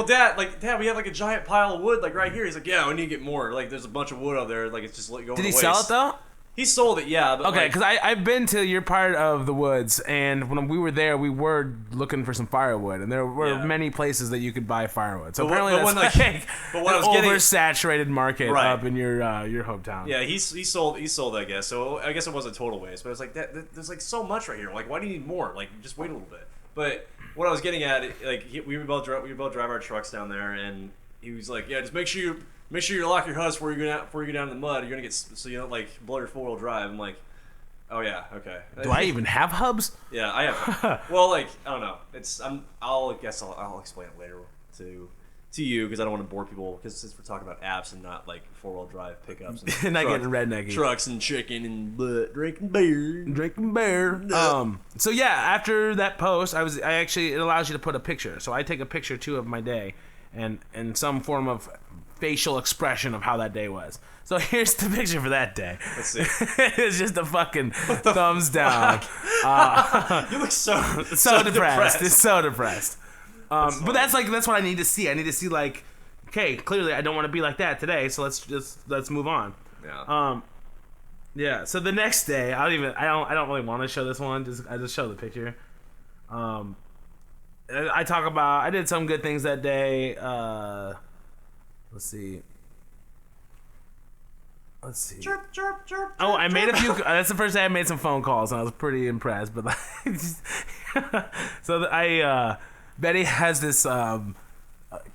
Dad, we have a giant pile of wood right here. He's like, yeah, we need to get more. There's a bunch of wood out there. It's just going to waste. Did he sell it though? He sold it, yeah. But okay, because I've been to your part of the woods, and when we were there, we were looking for some firewood, and there were many places that you could buy firewood. So apparently that's an oversaturated market up in your hometown. Yeah, he sold, I guess. So I guess it wasn't a total waste, but it's there's so much right here. Why do you need more? Just wait a little bit. But what I was getting at, we would both drive our trucks down there, and he was like, yeah, just make sure you lock your hubs before you go down in the mud. You're gonna get so you don't blow your 4-wheel drive. I'm like, oh yeah, okay. Do I even have hubs? Yeah, I have. Well, I don't know. I'll explain it later to you because I don't want to bore people because since we're talking about apps and not 4-wheel drive pickups and not getting rednecky. Trucks and chicken and drinking beer. So yeah, after that post, it allows you to put a picture. So I take a picture too of my day, and some form of facial expression of how that day was. So here's the picture for that day. Let's see. It's just a fucking thumbs down. You look so depressed. It's so depressed. But that's what I need to see. I need to see okay, clearly I don't want to be like that today. So let's move on. Yeah. Yeah. So the next day, I don't really want to show this one. I just show the picture. I talk about I did some good things that day. Let's see. Chirp, chirp, chirp. Oh, I made a few. That's the first day I made some phone calls, and I was pretty impressed. But Betty has this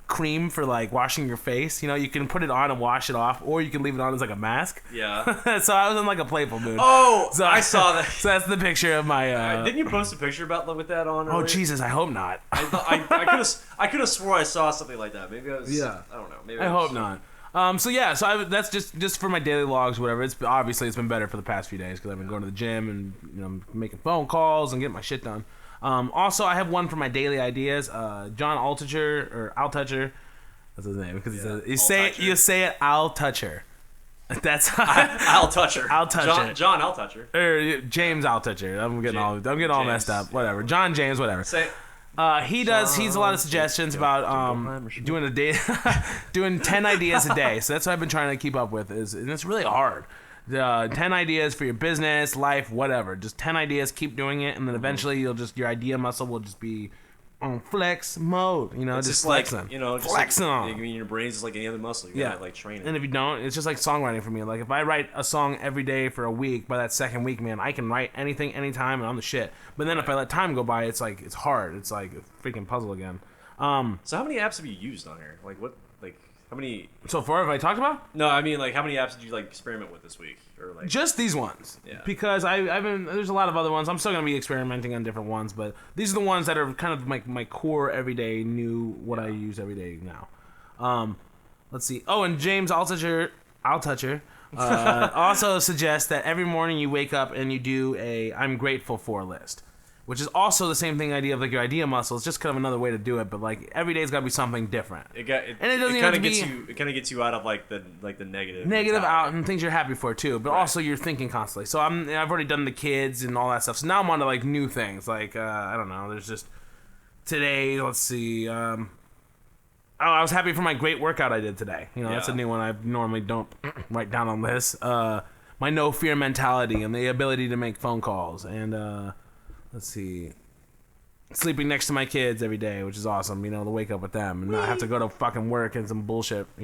cream for like washing your face. You know, you can put it on and wash it off, or you can leave it on as like a mask. Yeah. So I was in like a playful mood. Oh, so I saw that. So that's the picture of my. Didn't you post a picture about with that on? Oh Jesus, I hope not. I could have swore I saw something like that. Maybe I was. Yeah. I don't know. Maybe I hope not. That's just for my daily logs, whatever. It's been better for the past few days because I've been going to the gym and making phone calls and getting my shit done. Also, I have one for my daily ideas. John Altucher, that's his name because you say it. I'll touch her. That's I'll touch her. I'll touch her. John, I'll touch her. Or James Altucher. I'm getting all messed up. Whatever. John James. Whatever. Say. He's a lot of suggestions about doing a day, doing 10 ideas a day. So that's what I've been trying to keep up with. And it's really hard. 10 ideas for your business, life, whatever. Just 10 ideas. Keep doing it, and then eventually your idea muscle will just be on flex mode. It's just flexing. flexing. Just flexing on. I mean, your brain's just like any other muscle. You gotta train it. And if you don't, it's just like songwriting for me. Like if I write a song every day for a week, by that second week, man, I can write anything, anytime, and I'm the shit. But then if I let time go by, it's hard. It's like a freaking puzzle again. So how many apps have you used on here? Like what? Like how many? So far, have I talked about? No, I mean like how many apps did you experiment with this week, or like just these ones? Yeah. Because I've been there's a lot of other ones. I'm still gonna be experimenting on different ones, but these are the ones that are kind of my core everyday I use every day now. Let's see. Oh, and James Altucher also suggests that every morning you wake up and you do a I'm grateful for list. Which is also the same thing idea of your idea muscle. It's just kind of another way to do it, but every day's got to be something different. It kind of gets you out of the negative out and things you're happy for too, but also you're thinking constantly. So I've already done the kids and all that stuff. So now I'm on to new things. I don't know. There's just today. Let's see. I was happy for my great workout I did today. That's a new one I normally don't write down on lists. My no fear mentality and the ability to make phone calls and. Let's see. Sleeping next to my kids every day, which is awesome, to wake up with them and not have to go to fucking work and some bullshit, I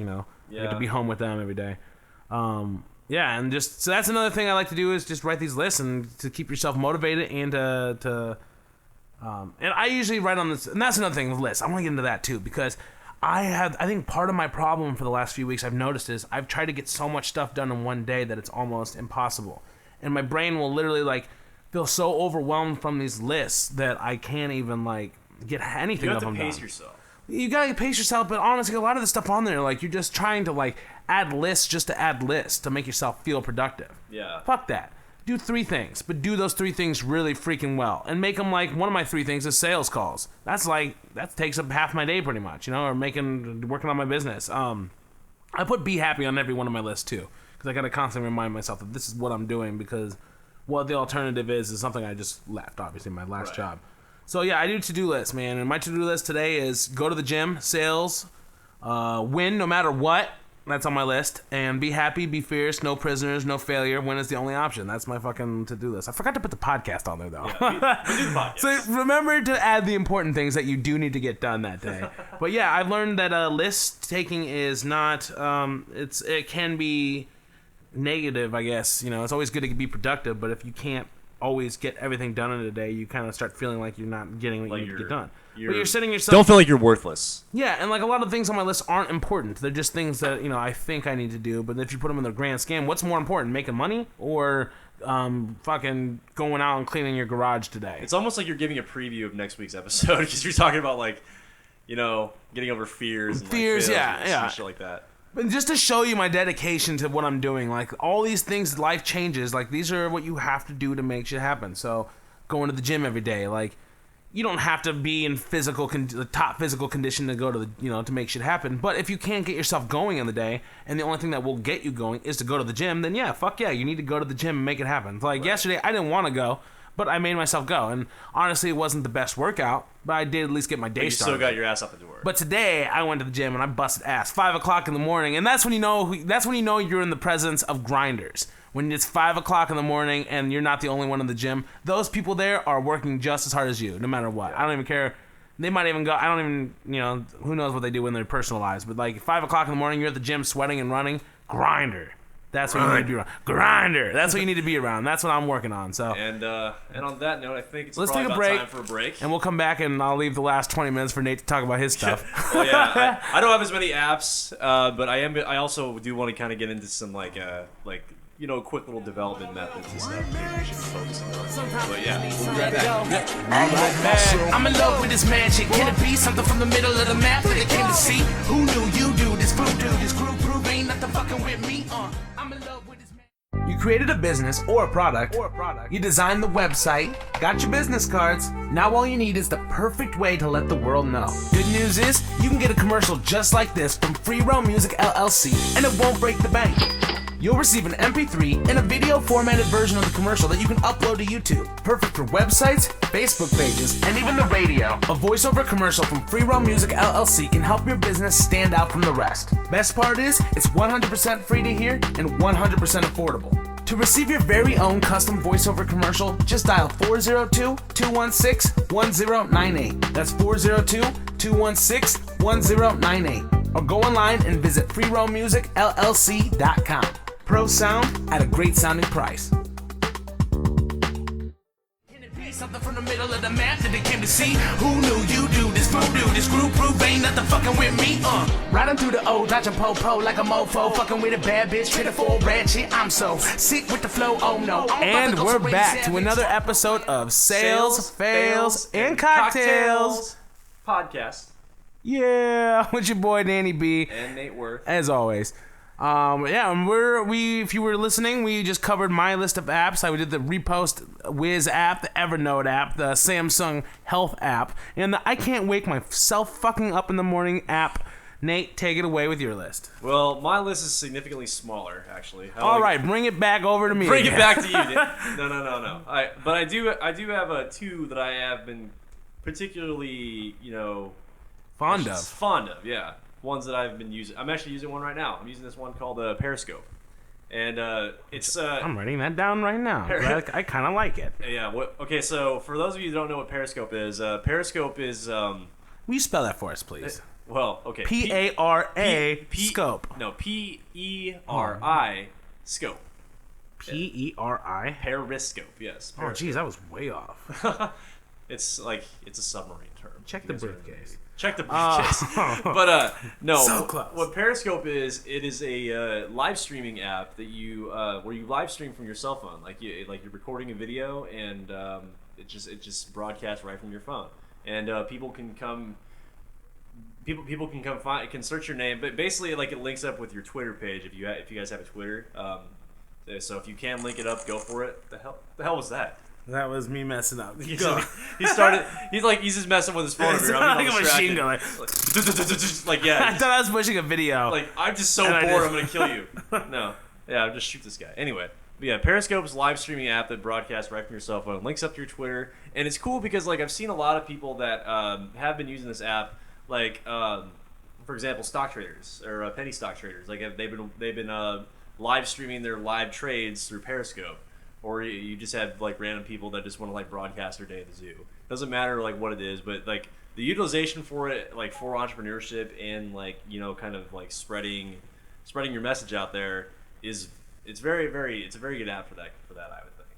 get to be home with them every day. And just, so that's another thing I like to do is just write these lists and to keep yourself motivated and and I usually write on this, and that's another thing with lists. I want to get into that too, because I think part of my problem for the last few weeks I've noticed is I've tried to get so much stuff done in one day that it's almost impossible. And my brain will literally feel so overwhelmed from these lists that I can't even get anything of them done. You have to pace yourself. You gotta pace yourself, but honestly, a lot of the stuff on there, you're just trying to add lists just to add lists to make yourself feel productive. Yeah. Fuck that. Do 3 things, but do those 3 things really freaking well, and make them one of my 3 things is sales calls. That takes up half my day pretty much, or working on my business. I put be happy on every one of my lists too, because I gotta constantly remind myself that this is what I'm doing because. What the alternative is something I just left, obviously, my last job. So, yeah, I do to-do lists, man. And my to-do list today is go to the gym, sales, win no matter what. That's on my list. And be happy, be fierce, no prisoners, no failure. Win is the only option. That's my fucking to-do list. I forgot to put the podcast on there, though. Yeah, we do the podcast. So remember to add the important things that you do need to get done that day. But, yeah, I've learned that list taking is not... it can be... negative, I guess. It's always good to be productive, but if you can't always get everything done in a day, you kind of start feeling like you're not getting what you need to get done. But you're setting yourself... Don't feel like you're worthless. Yeah, and a lot of things on my list aren't important. They're just things that, I think I need to do, but if you put them in the grand scheme, what's more important, making money or fucking going out and cleaning your garage today? It's almost like you're giving a preview of next week's episode because you're talking about, getting over fears and and shit like that. But just to show you my dedication to what I'm doing, all these things, life changes. These are what you have to do to make shit happen. So, going to the gym every day, you don't have to be in the top physical condition to go to the, to make shit happen. But if you can't get yourself going in the day, and the only thing that will get you going is to go to the gym, then fuck yeah, you need to go to the gym and make it happen. Yesterday, I didn't want to go. But I made myself go, and honestly, it wasn't the best workout, but I did at least get my day started. You still got your ass up the door. But today, I went to the gym and I busted ass 5 o'clock in the morning, and that's when you know you're in the presence of grinders. when it's 5 o'clock in the morning and you're not the only one in the gym, those people there are working just as hard as you, no matter what. I don't even care. They might even go, I don't even, who knows what they do in their personal lives. But like 5 o'clock in the morning, you're at the gym sweating and running, grinder. That's what you need to be around. Grinder. That's what you need to be around. That's what I'm working on. So. And on that note, I think it's Let's probably take a about break, time for a break. And we'll come back and I'll leave the last 20 minutes for Nate to talk about his stuff. Well, yeah, I don't have as many apps, but I also do want to kind of get into some quick little development methods and stuff. Maybe we should focus on. But yeah, we'll be right back. I'm in love with this magic. Can it be something from the middle of the map that it came to see? Who knew you do this group ain't nothing fucking with me. I'm in love with this magic. You created a business or a product. You designed the website, got your business cards. Now all you need is the perfect way to let the world know. Good news is you can get a commercial just like this from Free Roam Music LLC, and it won't break the bank. You'll receive an MP3 and a video formatted version of the commercial that you can upload to YouTube. Perfect for websites, Facebook pages, and even the radio. A voiceover commercial from Free Roam Music LLC can help your business stand out from the rest. Best part is, it's 100% free to hear and 100% affordable. To receive your very own custom voiceover commercial, just dial 402-216-1098. That's 402-216-1098. Or go online and visit freeroammusicllc.com. Pro sound at a great sounding price. Something from the middle of the map that they came to see. Who knew you do this voodoo? This group ain't nothing fucking with me. Riding through the O, dodging po-po like a mofo. Fucking with a bad bitch, pitiful, ratchet. I'm so sick with the flow, oh no. And we're back to another episode of Sales, Fails, and Cocktails podcast. Yeah, with your boy Danny B. And Nate Worth. As always. If you were listening, we just covered my list of apps. I did the Repost Wiz app, the Evernote app, the Samsung Health app, and the I Can't Wake Myself Fucking Up in the Morning app. Nate, take it away with your list. Well, my list is significantly smaller, actually. All right, bring it back over to me. Bring it back to you, Nick. No. But I do have two that I have been particularly, fond of, yeah. Ones that I've been using. I'm actually using one right now. I'm using this one called Periscope, and it's. I'm writing that down right now. I kind of like it. Yeah. Okay. So for those of you who don't know what Periscope is, Periscope is. Will you spell that for us, please? Well, okay. P-A-R-A scope. No, P-E-R-I scope. P-E-R-I. Periscope. Yes. Periscope. Oh, geez, that was way off. It's a submarine term. Check the briefcase. Check the briefcase. But no, so close. What Periscope is, it is a live streaming app that you where you live stream from your cell phone, like you're recording a video, and it just broadcasts right from your phone, and people can come find, it can search your name, but basically it links up with your Twitter page if you guys have a Twitter. So if you can link it up, go for it. The hell was that? That was me messing up. He's just messing with his phone over here. I'm like a machine gun. Like, yeah. I thought I was pushing a video. Like, I'm just so bored, I'm going to kill you. No. Yeah, I'll just shoot this guy. Anyway. But yeah, Periscope's a live streaming app that broadcasts right from your cell phone. Links up to your Twitter. And it's cool because, I've seen a lot of people that have been using this app. For example, stock traders or penny stock traders. They've been live streaming their live trades through Periscope. Or you just have random people that just want to broadcast their day at the zoo. Doesn't matter what it is, but the utilization for it, for entrepreneurship and kind of spreading your message out there it's a very good app for that I would think.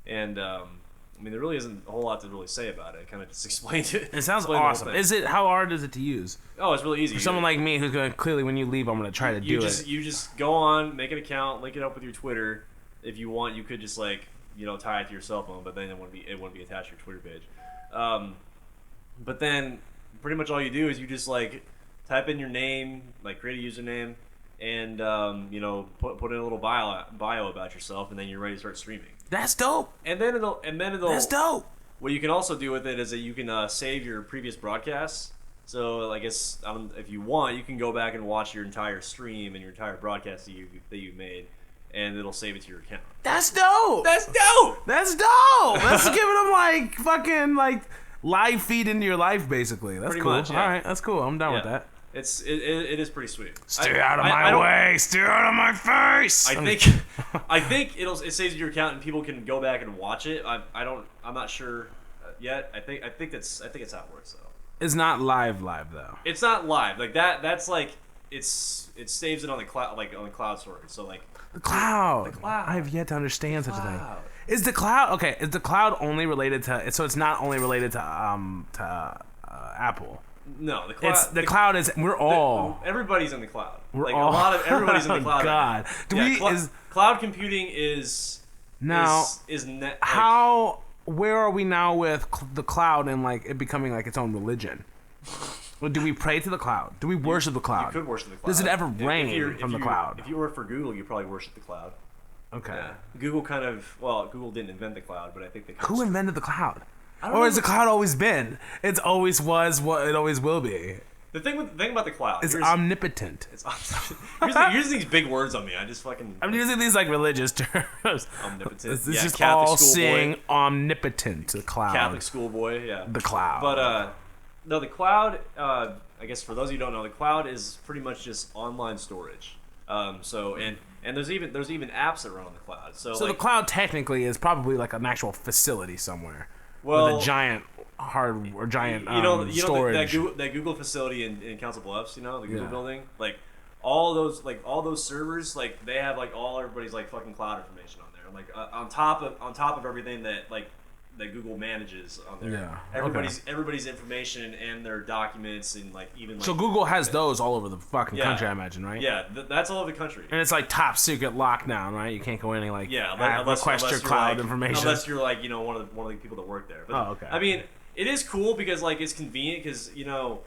And there really isn't a whole lot to really say about it. I kind of just explained it. It sounds awesome. How hard is it to use? Oh, it's really easy. For someone like me who's going to clearly, when you leave, I'm going to try to do it. You just go on, make an account, link it up with your Twitter. If you want, you could just tie it to your cell phone, but then it wouldn't be attached to your Twitter page. But then pretty much all you do is you just type in your name, create a username, and put in a little bio about yourself, and then you're ready to start streaming. That's dope. And then it'll. That's dope. What you can also do with it is that you can save your previous broadcasts. So I guess if you want, you can go back and watch your entire stream and your entire broadcast that you made. And it'll save it to your account. That's dope. That's giving them fucking live feed into your life, basically. That's pretty cool. Much, yeah. All right, that's cool. I'm down with that. It is pretty sweet. Stay out of my way! Stay out of my face! I think it saves your account and people can go back and watch it. I'm not sure yet. I think it's how it works though. It's not live though. It's not live like that. That's like it saves it on the cloud, like on the cloud storage. So like the cloud. The cloud. I have yet to understand such a thing. Is the cloud okay? Is the cloud only related to? So it's not only related to Apple. No, the cloud. The cloud is. We're all. Everybody's in the cloud. We're all. A lot of everybody's in the cloud. Oh God. Cloud computing is now is net. How? Where are we now with the cloud and like it becoming like its own religion? Do we pray to the cloud? Do we worship the cloud? You could worship the cloud. Does it ever rain from the cloud? If you work for Google, you probably worship the cloud. Okay. Yeah. Google Google didn't invent the cloud, but I think they. Who invented the cloud? Or has the cloud always been? It always was what it always will be. The thing about the cloud is omnipotent. It's you're using these big words on me. I'm using these like religious terms. Omnipotent. It's just Catholic all seeing omnipotent. The cloud. Catholic schoolboy. Yeah. The cloud. But no, the cloud. I guess for those of you who don't know, the cloud is pretty much just online storage. So there's even apps that run on the cloud. So the cloud technically is probably like an actual facility somewhere. Well, with a giant storage. that Google facility in Council Bluffs, the Google building, like all those servers, like they have like everybody's like fucking cloud information on there, like on top of everything that like that Google manages on there. Yeah. Everybody's information and their documents and like even. Like, so Google has those all over the fucking country, I imagine, right? Yeah, that's all over the country. And it's like top secret lockdown, right? You can't go in and like request your cloud information unless you're like one of the people that work there. But, okay. I mean, it is cool because like it's convenient because you don't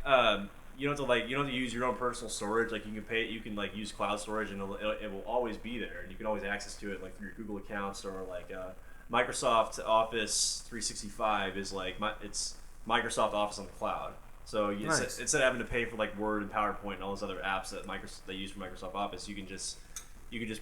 have to use your own personal storage. Like you can like use cloud storage and it will always be there and you can always access to it like through your Google accounts or like. Microsoft Office 365 is like it's Microsoft Office on the cloud. So instead of having to pay for like Word and PowerPoint and all those other apps that they use for Microsoft Office, you can just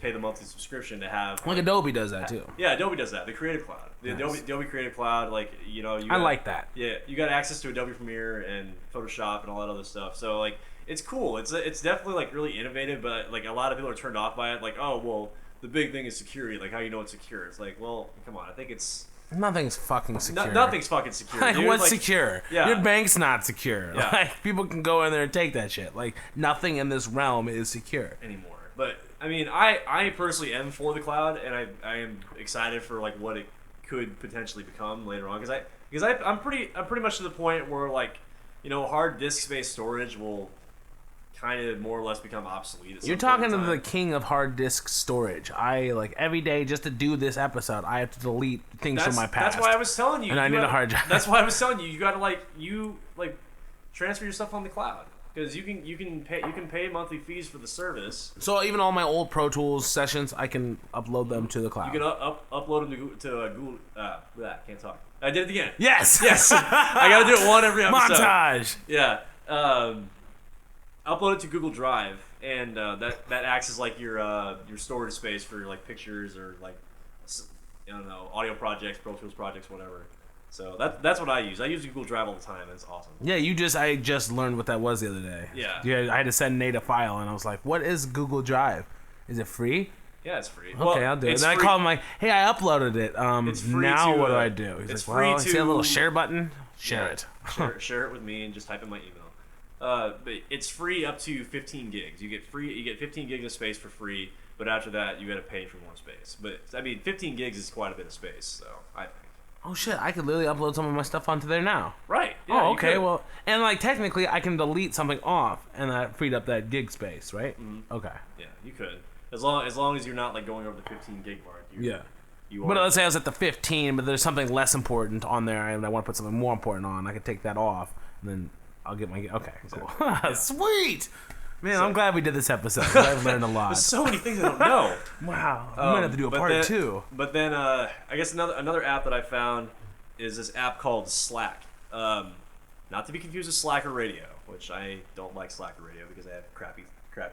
pay the monthly subscription to have. Like Adobe does that too. Yeah, Adobe does that. The Creative Cloud, the Adobe Creative Cloud, like I like that. Yeah, you got access to Adobe Premiere and Photoshop and all that other stuff. So like it's cool. It's definitely like really innovative, but like a lot of people are turned off by it. Like the big thing is security. Like how you know it's secure. It's like, well, come on. I think it's nothing's fucking secure. Nothing's fucking secure. Like dude. What's secure? Yeah. Your bank's not secure. Yeah. Like people can go in there and take that shit. Like nothing in this realm is secure anymore. But I mean, I personally am for the cloud, and I am excited for like what it could potentially become later on. Because I'm pretty much to the point where like hard disk space storage will kind of more or less become obsolete. You're talking to the king of hard disk storage. I like every day just to do this episode, I have to delete things from my past. That's why I was telling you. And I need a hard drive. That's why I was telling you. You got to transfer your stuff on the cloud because you can pay monthly fees for the service. So even all my old Pro Tools sessions, I can upload them to the cloud. You can upload them to Google. Can't talk. I did it again. Yes. I got to do it one every episode. Montage. Yeah. Upload it to Google Drive, and that acts as like your storage space for like pictures or like audio projects, Pro Tools projects, whatever. So that's what I use. I use Google Drive all the time. It's awesome. Yeah, I just learned what that was the other day. Yeah. I had to send Nate a file, and I was like, "What is Google Drive? Is it free?" Yeah, it's free. Okay, I'll do it. Then I called him like, "Hey, I uploaded it. It's free now to, what do I do?" He's it's like, "Well, free see a little to share button. Share it. Share it with me and just type in my email. But it's free up to 15 gigs. You get 15 gigs of space for free, but after that you got to pay for more space. But I mean, 15 gigs is quite a bit of space, so I think. Oh shit! I could literally upload some of my stuff onto there now. Right. Yeah, okay. Well, and like technically, I can delete something off, and that freed up that gig space, right? Mm-hmm. Okay. Yeah, you could, as long as you're not like going over the 15 gig mark. But let's say I was at the 15, but there's something less important on there, and I want to put something more important on. I could take that off, and then I'll get my. Okay, exactly. Cool. Yeah. Sweet. Man, I'm glad we did this episode. I've learned a lot. There's so many things I don't know. Wow. I might have to do a part 2. But then, I guess another app that I found is this app called Slack. Not to be confused with Slacker Radio, which I don't like Slacker Radio because I have crappy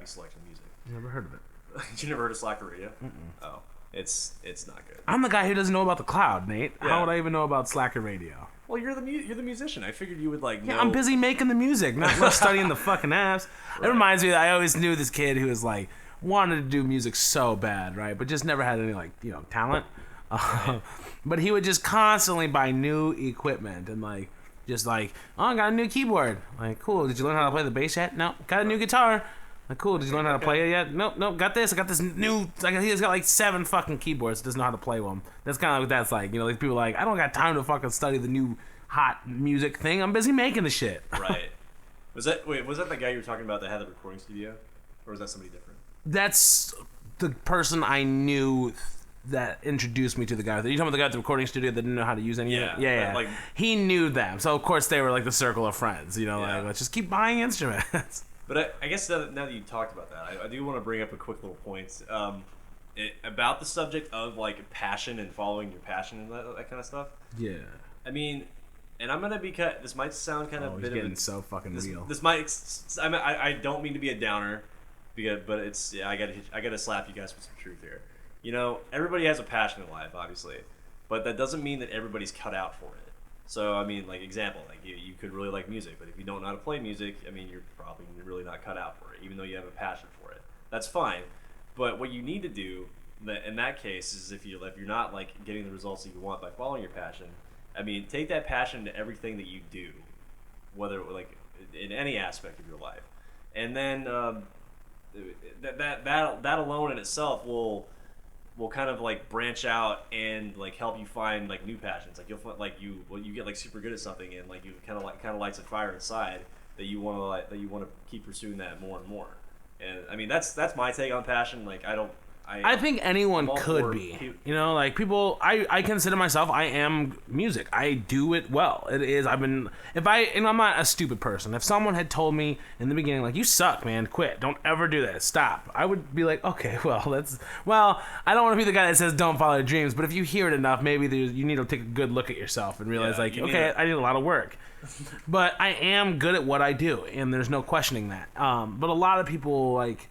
selection music. Never heard of it. You never heard of Slacker Radio? Mm-mm. Oh, it's not good. I'm the guy who doesn't know about the cloud, Nate. Yeah. How would I even know about Slacker Radio? Well, you're the musician. I figured you would like. Yeah, know. I'm busy making the music, not studying the fucking apps. It reminds me that I always knew this kid who was like wanted to do music so bad, right? But just never had any like talent. But he would just constantly buy new equipment and like just like, oh, I got a new keyboard. Like, cool. Did you learn how to play the bass yet? No. Got a new guitar. Like, cool. Did you learn how to play it yet? Nope. Got this. I got this new. Like, he's got like 7 fucking keyboards. Doesn't know how to play them. That's kind of what that's like. Like people are like, I don't got time to fucking study the new hot music thing. I'm busy making the shit. Right. Was that the guy you were talking about that had the recording studio, or was that somebody different? That's the person I knew that introduced me to the guy. You talking about the guy at the recording studio that didn't know how to use any of it? Yeah. Like, he knew them, so of course they were like the circle of friends. Like let's just keep buying instruments. But I guess now that you talked about that, I do want to bring up a quick little point about the subject of like passion and following your passion and that kind of stuff. Yeah. I mean, and I'm gonna be this might sound kind of he's getting so fucking real. This might. I don't mean to be a downer, but it's I gotta slap you guys with some truth here. Everybody has a passion in life, obviously, but that doesn't mean that everybody's cut out for it. So, I mean, like, example, like, you could really like music, but if you don't know how to play music, I mean, you're probably really not cut out for it, even though you have a passion for it. That's fine. But what you need to do in that case is if you're not, like, getting the results that you want by following your passion, I mean, take that passion to everything that you do, whether, like, in any aspect of your life. And then that alone in itself will kind of like branch out and like help you find like new passions. Like you'll find like you get like super good at something and like you kind of lights a fire inside that you want to keep pursuing that more and more. And I mean that's my take on passion. Like I think anyone could be. Like people, I consider myself, I am music. I do it well. It is, I'm not a stupid person. If someone had told me in the beginning, like, you suck, man, quit, don't ever do that, stop, I would be like, okay, I don't want to be the guy that says don't follow your dreams, but if you hear it enough, maybe you need to take a good look at yourself and realize, I need a lot of work. But I am good at what I do, and there's no questioning that. But a lot of people, like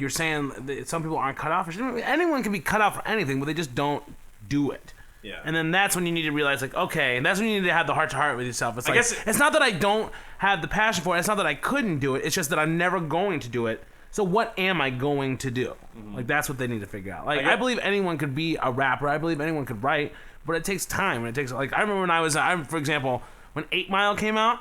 you're saying, some people aren't cut out for anyone can be cut out for anything, but they just don't do it. Yeah. And then that's when you need to realize, like, okay, and that's when you need to have the heart to heart with yourself. It's like, it's not that I don't have the passion for it. It's not that I couldn't do it. It's just that I'm never going to do it. So what am I going to do? Mm-hmm. Like, that's what they need to figure out. Like, I believe anyone could be a rapper. I believe anyone could write, but it takes time. And it takes, like, I remember when for example, when 8 Mile came out,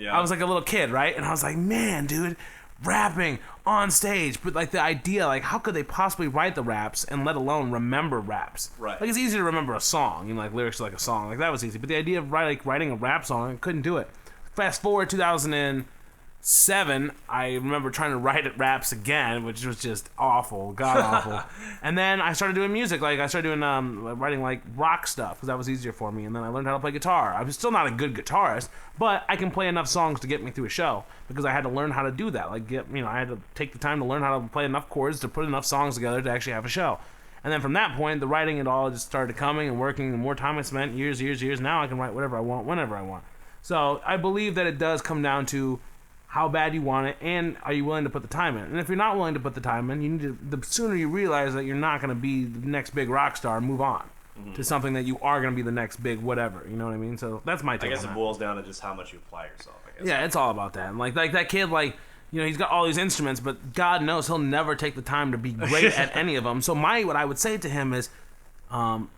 I was like a little kid, right? And I was like, man, dude, rapping on stage, but like the idea, like how could they possibly write the raps and let alone remember raps? Right. Like it's easy to remember a song, like lyrics to like a song, like that was easy. But the idea of writing a rap song, I couldn't do it. Fast forward 2007, I remember trying to write raps again, which was just awful, god awful. And then I started doing music, like I started doing writing like rock stuff because that was easier for me. And then I learned how to play guitar. I was still not a good guitarist, but I can play enough songs to get me through a show because I had to learn how to do that. Like I had to take the time to learn how to play enough chords to put enough songs together to actually have a show. And then from that point, the writing and all just started coming and working. The more time I spent, years. Now I can write whatever I want, whenever I want. So I believe that it does come down to how bad you want it, and are you willing to put the time in? And if you're not willing to put the time in, you need to. The sooner you realize that you're not going to be the next big rock star, move on to something that you are going to be the next big whatever. You know what I mean? So that's my take. I guess it boils down to just how much you apply yourself. I guess. Yeah, it's all about that. And like that kid, like he's got all these instruments, but God knows he'll never take the time to be great at any of them. So what I would say to him is,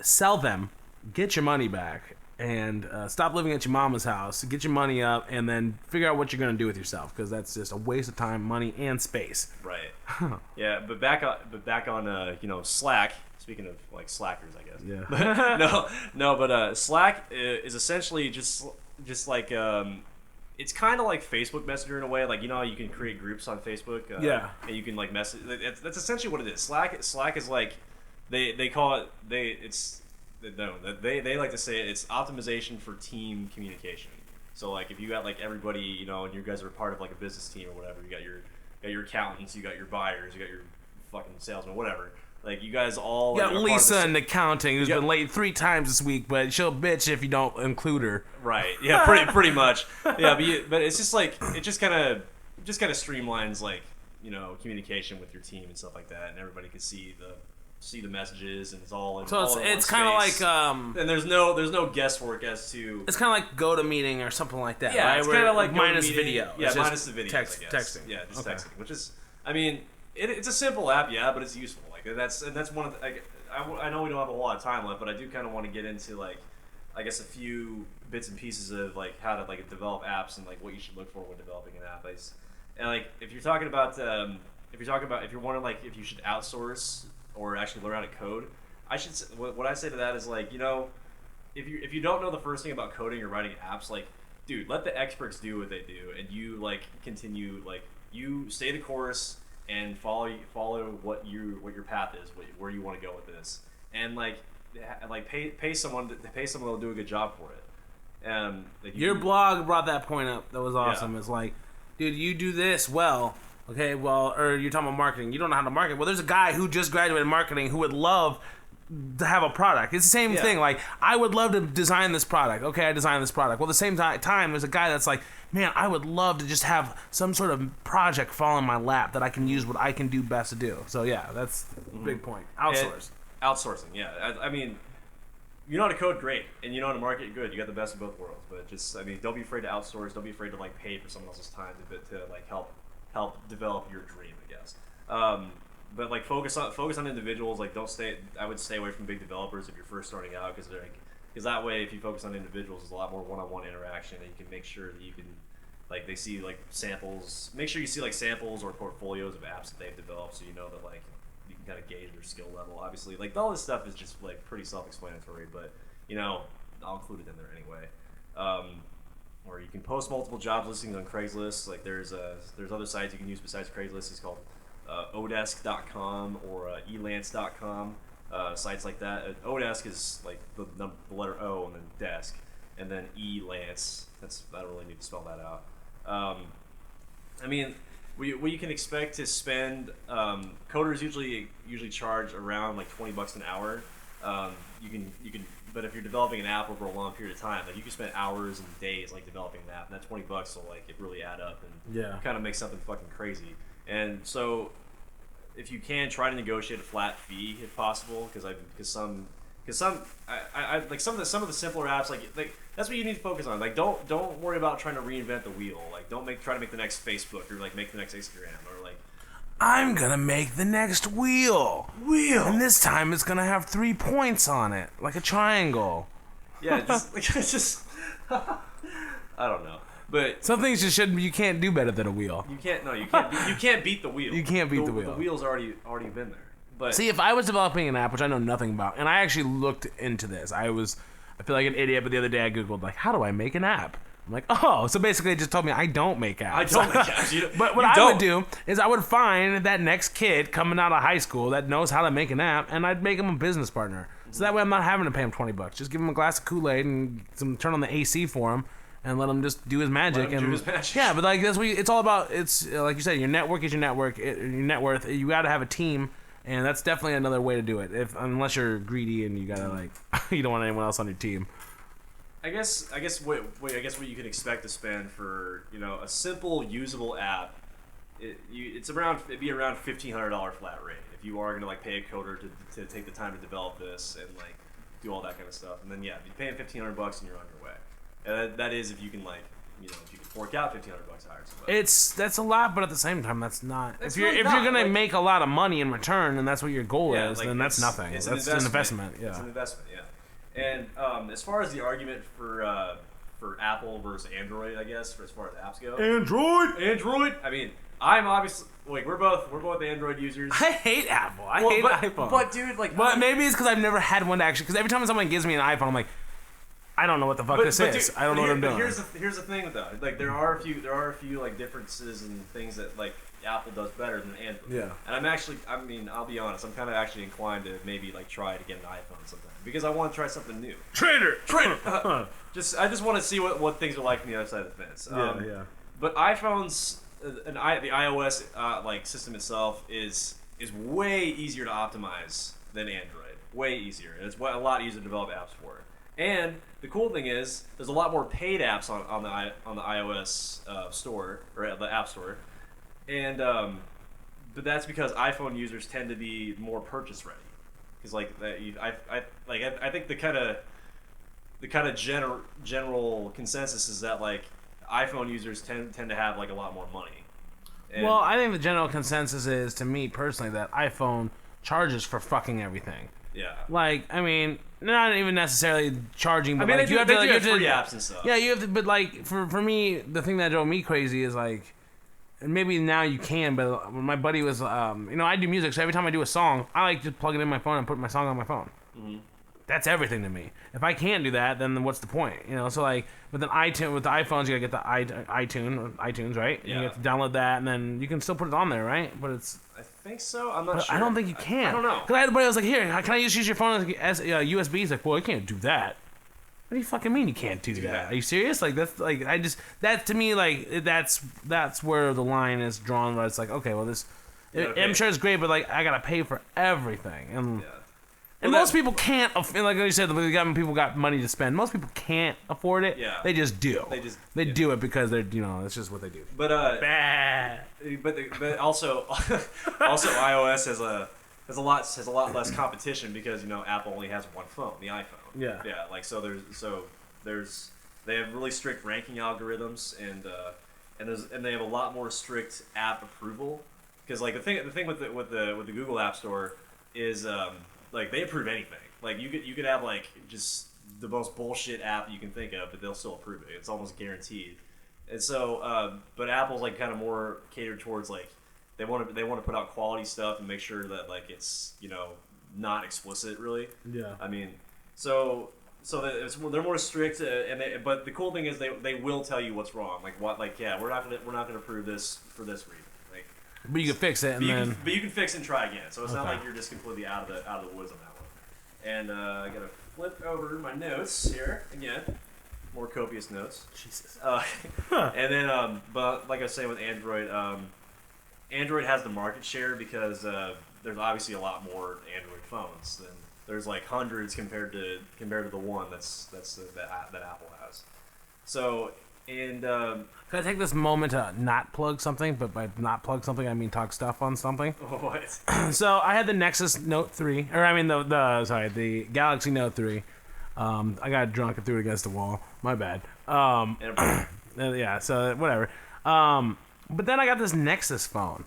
sell them, get your money back. And stop living at your mama's house, get your money up, and then figure out what you're going to do with yourself, because that's just a waste of time, money, and space. Right. Yeah, but back on Slack. Speaking of like slackers, I guess. Yeah. But Slack is essentially just like it's kind of like Facebook Messenger in a way. Like you can create groups on Facebook. Yeah. And you can like message. That's essentially what it is. Slack is like they call it they like to say it's optimization for team communication. So like if you got like everybody, and you guys are part of like a business team or whatever, you got your accountants, you got your buyers, you got your fucking salesmen, whatever. Like you guys all. You got Lisa in accounting who's been late 3 times this week, but she'll bitch if you don't include her. Right. Yeah. Pretty much. Yeah. But it's just like it just kind of streamlines like communication with your team and stuff like that, and everybody can see see the messages, and it's all. So it's kind of like and there's no guesswork as to. It's kind of like GoToMeeting or something like that. Yeah, right? it's kind of like minus GoToMeeting. video. Yeah, It's just minus the video. texting. Yeah, just Okay. texting, which is, I mean, it's a simple app, yeah, but it's useful. Like that's one of the. I know we don't have a lot of time left, but I do kind of want to get into like, I guess a few bits and pieces of like how to like develop apps and like what you should look for when developing an app. And like if you're talking about if you're wondering like if you should outsource or actually learn how to code, what I say to that is like, you know, if you don't know the first thing about coding or writing apps, like, dude, let the experts do what they do, and you like continue, like, you stay the course and follow what your path is, where you want to go with this, and like pay someone that'll do a good job for it. Like Your blog brought that point up. That was awesome. Yeah. It's like, dude, you do this well. Okay, well, or you're talking about marketing. You don't know how to market. Well, there's a guy who just graduated marketing who would love to have a product. It's the same Yeah. thing. Like, I would love to design this product. Okay, I designed this product. Well, at the same time, there's a guy that's like, man, I would love to just have some sort of project fall in my lap that I can use what I can do best to do. So, yeah, that's a big point. Outsource. Outsourcing, yeah. I mean, you know how to code, great, and you know how to market, good. You got the best of both worlds. But just, I mean, don't be afraid to outsource. Don't be afraid to like pay for someone else's time to like help develop your dream, I guess. But like focus on individuals. Like I would stay away from big developers if you're first starting out, because that way, if you focus on individuals, there's a lot more one-on-one interaction, and you can make sure that you can, like, they see like samples. Make sure you see like samples or portfolios of apps that they've developed, so you know that like you can kind of gauge their skill level. Obviously, like all this stuff is just like pretty self-explanatory, but you know, I'll include it in there anyway. Or you can post multiple job listings on Craigslist. Like there's other sites you can use besides Craigslist. It's called Odesk.com or Elance.com. Sites like that. Odesk is like the letter O and then desk, and then Elance. I don't really need to spell that out. I mean, what you can expect to spend. Coders usually charge around like $20 an hour. You can. But if you're developing an app over a long period of time, like you can spend hours and days like developing an app, and that $20 will like it really add up and kind of make something fucking crazy. And so, if you can, try to negotiate a flat fee if possible, because some like some of the simpler apps, like that's what you need to focus on. Like don't worry about trying to reinvent the wheel. Like don't try to make the next Facebook or like make the next Instagram or like. I'm gonna make the next wheel. And this time it's gonna have 3 points on it, like a triangle. Yeah, just I don't know, but Some things you can't do better than a wheel. you can't beat the wheel. You can't beat the wheel. The wheel's already been there. But See, if I was developing an app, which I know nothing about, and I actually looked into this, I feel like an idiot, but the other day I Googled, like, how do I make an app? I'm like, oh, so basically it just told me I don't make apps. I don't make apps. But what I would do is I would find that next kid coming out of high school that knows how to make an app, and I'd make him a business partner. So that way I'm not having to pay him $20. Just give him a glass of Kool-Aid and turn on the AC for him, and let him just do his magic. Yeah, but like that's what it's all about. It's like you said, your network is your network. Your net worth. You got to have a team, and that's definitely another way to do it. Unless you're greedy and you gotta like you don't want anyone else on your team. I guess what you can expect to spend for, you know, a simple usable app, it'd be around $1,500 flat rate if you are gonna like pay a coder to take the time to develop this and like do all that kind of stuff. And then yeah, you're paying $1,500 and you're on your way. And that is if you can like, you know, if you can fork out $1,500 to hire somebody. That's a lot, but at the same time, that's not. It's if you're really not, gonna like- make a lot of money in return, and that's what your goal Yeah, is, like, then that's nothing. It's That's an an investment. Yeah. It's an investment, yeah. And as far as the argument for Apple versus Android, I guess, as far as apps go. Android. I mean, I'm obviously like we're both Android users. I hate Apple. I hate iPhone. But dude, like, But maybe it's because I've never had one to actually. Because every time someone gives me an iPhone, I'm like, I don't know what the fuck this is. Dude, I don't know what I'm doing. Here's the thing though. Like there are a few like differences and things that like Apple does better than Android. Yeah. And I'll be honest. I'm kind of actually inclined to maybe like try to get an iPhone sometime because I want to try something new. Traitor. I just want to see what things are like on the other side of the fence. Yeah. But iPhones, the iOS like system itself is way easier to optimize than Android. Way easier. And it's a lot easier to develop apps for. And the cool thing is, there's a lot more paid apps on the iOS store or the App Store, and but that's because iPhone users tend to be more purchase ready. because like that I think the kind of general consensus is that like iPhone users tend to have like a lot more money. And Well, I think the general consensus is, to me personally, that iPhone charges for fucking everything. yeah. Like, I mean, not even necessarily charging, but I mean, like, they you do, have they to, do you have have to, free apps and stuff. yeah, you have to. But like, for me, the thing that drove me crazy is like, and maybe now you can, but when my buddy was, I do music, so every time I do a song, I like to plug it in my phone and put my song on my phone. Mm-hmm. That's everything to me. If I can't do that, then what's the point? So like with the iPhones, you gotta get the iTunes, right? Yeah. You have to download that, and then you can still put it on there, right? But it's I think so. I'm not sure. I don't think you can. I don't know. Because I had a buddy that was like, here, can I just use your phone as USB? He's like, well, I can't do that. What do you fucking mean you can't do that? that. Are you serious? Like that's like that to me like that's where the line is drawn. Where it's like, okay, well this, okay. I'm sure it's great, but like I gotta pay for everything, and Yeah. and Well, most people can't. Like you said, people got money to spend. Most people can't afford it. Yeah. They just do. They yeah. do it because they're it's just what they do. But Bah. but also iOS has a lot less competition because Apple only has one phone, the iPhone. Yeah. Yeah. Like there's they have really strict ranking algorithms and they have a lot more strict app approval because like the thing with the Google App Store is like they approve anything. Like you could have like just the most bullshit app you can think of, but they'll still approve it. It's almost guaranteed. And so, but Apple's like kind of more catered towards like they want to put out quality stuff and make sure that like it's not explicit really. Yeah. I mean, so they're more strict, but the cool thing is they will tell you what's wrong. Like we're not gonna approve this for this reason. Like, But you can fix it, and but you can fix it and try again. So it's not Okay. like you're just completely out of the woods on that one. And I gotta flip over my notes here again. More copious notes. Jesus. And then, but like I was saying with Android, Android has the market share because there's obviously a lot more Android phones. Than there's like hundreds compared to the one that Apple has. So and Can I take this moment to not plug something? But by not plug something, I mean talk stuff on something. what? So I had the Nexus Note 3, or I mean the Galaxy Note 3. I got drunk and threw it against the wall. My bad. Yeah, so whatever. But then I got this Nexus phone,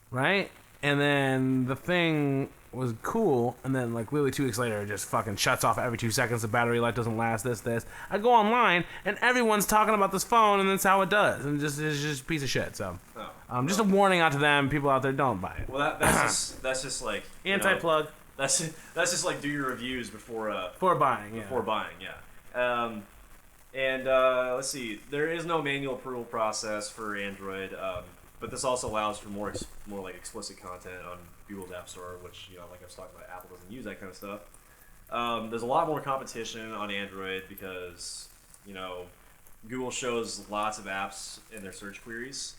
right? And then the thing was cool, and then like literally 2 weeks later, it just fucking shuts off every 2 seconds. The battery life doesn't last. This. I go online, and everyone's talking about this phone, and that's how it does. And it's just a piece of shit. So, just a warning out to them, people out there, don't buy it. Well, that's just like Anti-plug. That's just like do your reviews before buying. Yeah. before buying. Yeah. Let's see. There is no manual approval process for Android, but this also allows for more like explicit content on Google's App Store, which like I was talking about, Apple doesn't use that kind of stuff. There's a lot more competition on Android because Google shows lots of apps in their search queries,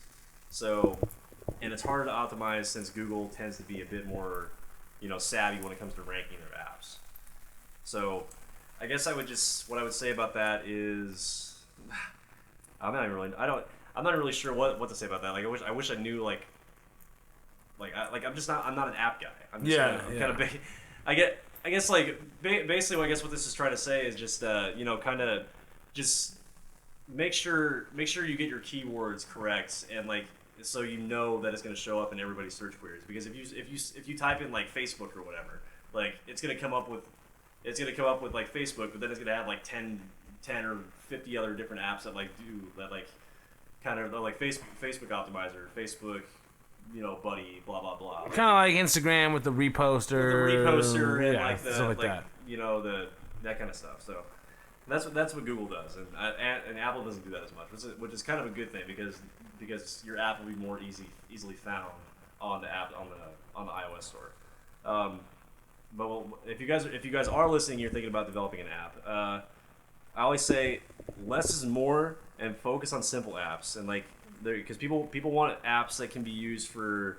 and it's harder to optimize since Google tends to be a bit more savvy when it comes to ranking their apps. So I guess what I would say about that is I'm not really sure what to say about that. Like I wish I knew I'm not an app guy. I'm just kind of big. I guess like basically I guess what this is trying to say is just kind of just make sure you get your keywords correct and like so that it's going to show up in everybody's search queries, because if you type in like Facebook or whatever, like it's going to come up with like Facebook, but then it's going to have like 10 or 50 other different apps that like do that, like kind of like Facebook optimizer, Facebook buddy, blah blah blah. Kind of like Instagram with the reposter. And yeah, like the stuff like that. that kind of stuff. So that's what Google does, and Apple doesn't do that as much, which is kind of a good thing because your app will be more easily found on the iOS store. But if you guys are listening, you're thinking about developing an app. I always say less is more, and focus on simple apps, and like because people want apps that can be used for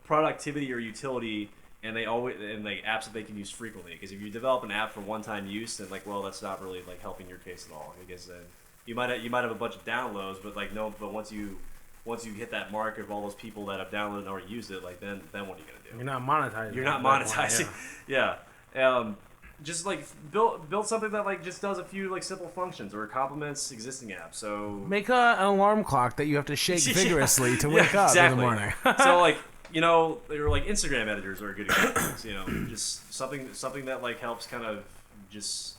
productivity or utility. And like apps that they can use frequently. Because if you develop an app for one-time use, then like, well, that's not really like helping your case at all. Because then you might have a bunch of downloads, but like but once you once you hit that mark of all those people that have downloaded and already used it, like then what are you gonna do? You're not monetizing. You're not monetizing. Yeah. Just like build something that like just does a few like simple functions or complements existing apps. So Make an alarm clock that you have to shake vigorously to wake up in the morning. So like they're like Instagram editors are good examples. Just something that like helps kind of just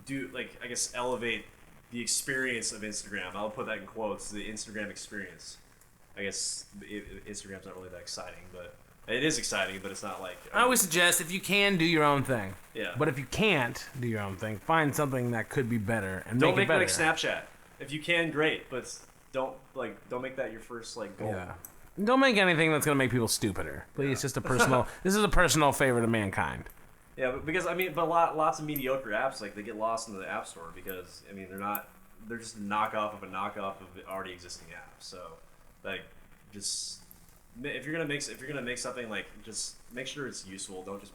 do like I guess elevate the experience of Instagram. I'll put that in quotes. The Instagram experience. I guess Instagram's not really that exciting, but it is exciting. But it's not like I always suggest if you can do your own thing. Yeah. But if you can't do your own thing, find something that could be better and don't make it better. Like Snapchat. If you can, great, but don't make that your first like goal. Yeah. Don't make anything that's gonna make people stupider. Please, just a personal. This is a personal favorite of mankind. Yeah, because lots of mediocre apps like they get lost in the app store because they're just a knockoff of already existing apps. So like just if you're gonna make something like just make sure it's useful. Don't just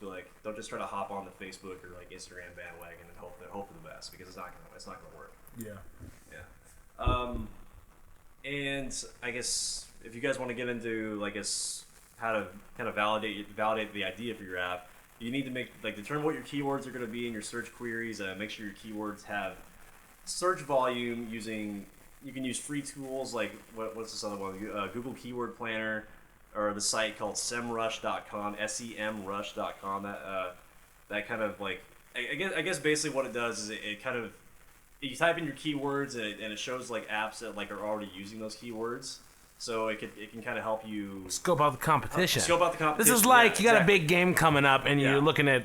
try to hop on the Facebook or like Instagram bandwagon and hope for the best because it's not gonna work. Yeah. And I guess if you guys want to get into how to kind of validate the idea for your app, you need to determine what your keywords are going to be in your search queries. Make sure your keywords have search volume you can use free tools like what's this other one? Google Keyword Planner or the site called semrush.com, semrush.com. That kind of like I guess basically what it does is it kind of you type in your keywords and it shows like apps that like are already using those keywords. So it can kind of help you scope out the competition. This is like you got a big game coming up and you're looking at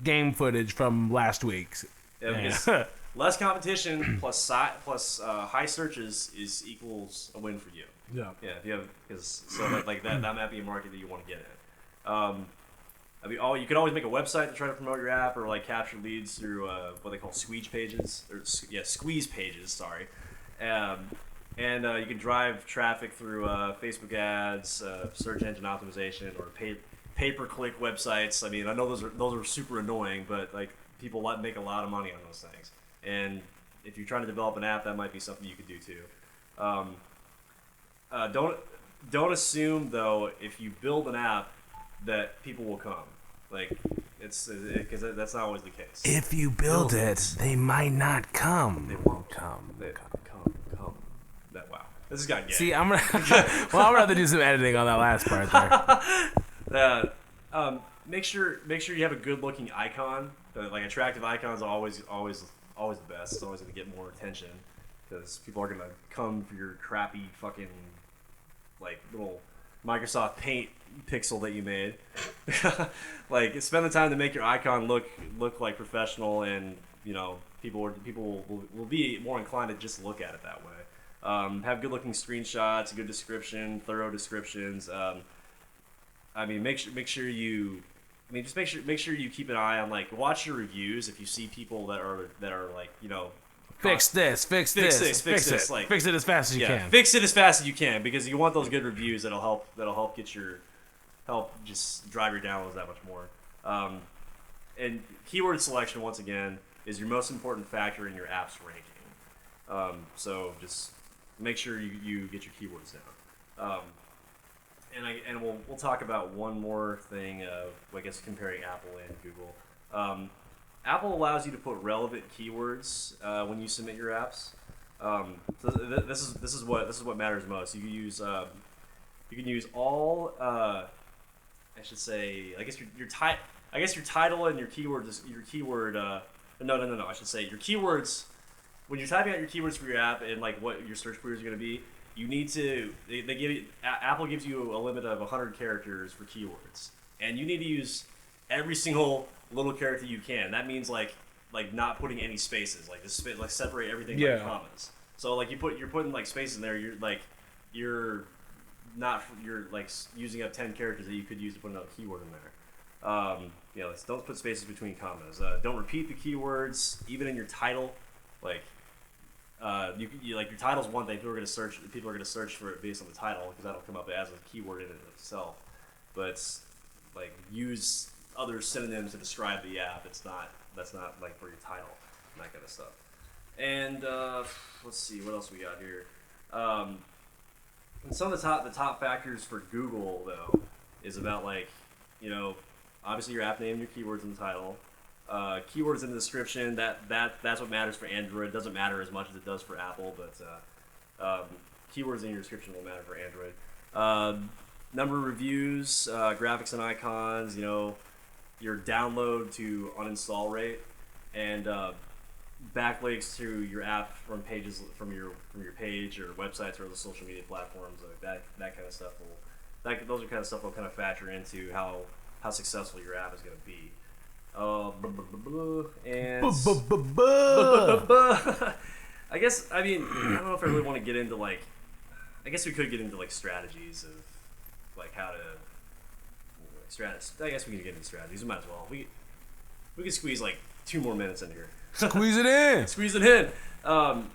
game footage from last week's. Yeah. Less competition plus high searches equals a win for you. Yeah. Yeah. If you have that might be a market that you want to get in. You could always make a website to try to promote your app or like capture leads through what they call squeeze pages squeeze pages. Sorry. And you can drive traffic through Facebook ads, search engine optimization, or pay-per-click websites. I mean, I know those are super annoying, but like people make a lot of money on those things. And if you're trying to develop an app, that might be something you could do too. Don't assume though if you build an app that people will come. Like it's because that's not always the case. If you build it, they might not come. They won't come. Come. Wow. This has gotten gay. See, I'm gonna. Well, I'd rather do some editing on that last part there. Make sure you have a good looking icon. Like attractive icons are always the best. It's always going to get more attention because people are going to come for your crappy fucking like little Microsoft Paint pixel that you made. Like spend the time to make your icon look like professional, and people will be more inclined to just look at it that way. Have good looking screenshots, a good description, thorough descriptions. Make sure you keep an eye on watch your reviews if you see people that are like fix this, fix it as fast as you can. Fix it as fast as you can because you want those good reviews that'll help just drive your downloads that much more. And keyword selection once again is your most important factor in your app's ranking. So just make sure you get your keywords down. And we'll talk about one more thing. I guess comparing Apple and Google. Apple allows you to put relevant keywords when you submit your apps. So this is what matters most. You can use all. I should say. I guess your title and your keyword is your keyword. No. I should say your keywords. When you're typing out your keywords for your app and like what your search queries are going to be, you need to. Apple gives you a limit of 100 characters for keywords, and you need to use every single little character you can. That means like not putting any spaces, like separate everything by commas. So like you're putting like spaces in there. You're using up 10 characters that you could use to put another keyword in there. Don't put spaces between commas. Don't repeat the keywords even in your title. Your title's one thing. People are going to search for it based on the title because that'll come up as a keyword in and of itself. But use other synonyms to describe the app. That's not like for your title and that kind of stuff. And let's see what else we got here. And some of the top factors for Google though is about like, you know, obviously your app name, your keywords in the title, keywords in the description. That's what matters for Android. It doesn't matter as much as it does for Apple, but keywords in your description will matter for Android. Number of reviews, graphics and icons. You know, your download to uninstall rate, and backlinks to your app from pages from your page or websites or the social media platforms, like that kind of stuff those are kind of stuff will kind of factor into how successful your app is going to be. And I guess I don't know if I really want to get into like, I guess we could get into like strategies of like how to I guess we can get into strategies. We might as well. We can squeeze like 2 more minutes in here. Squeeze it in. Squeeze it in.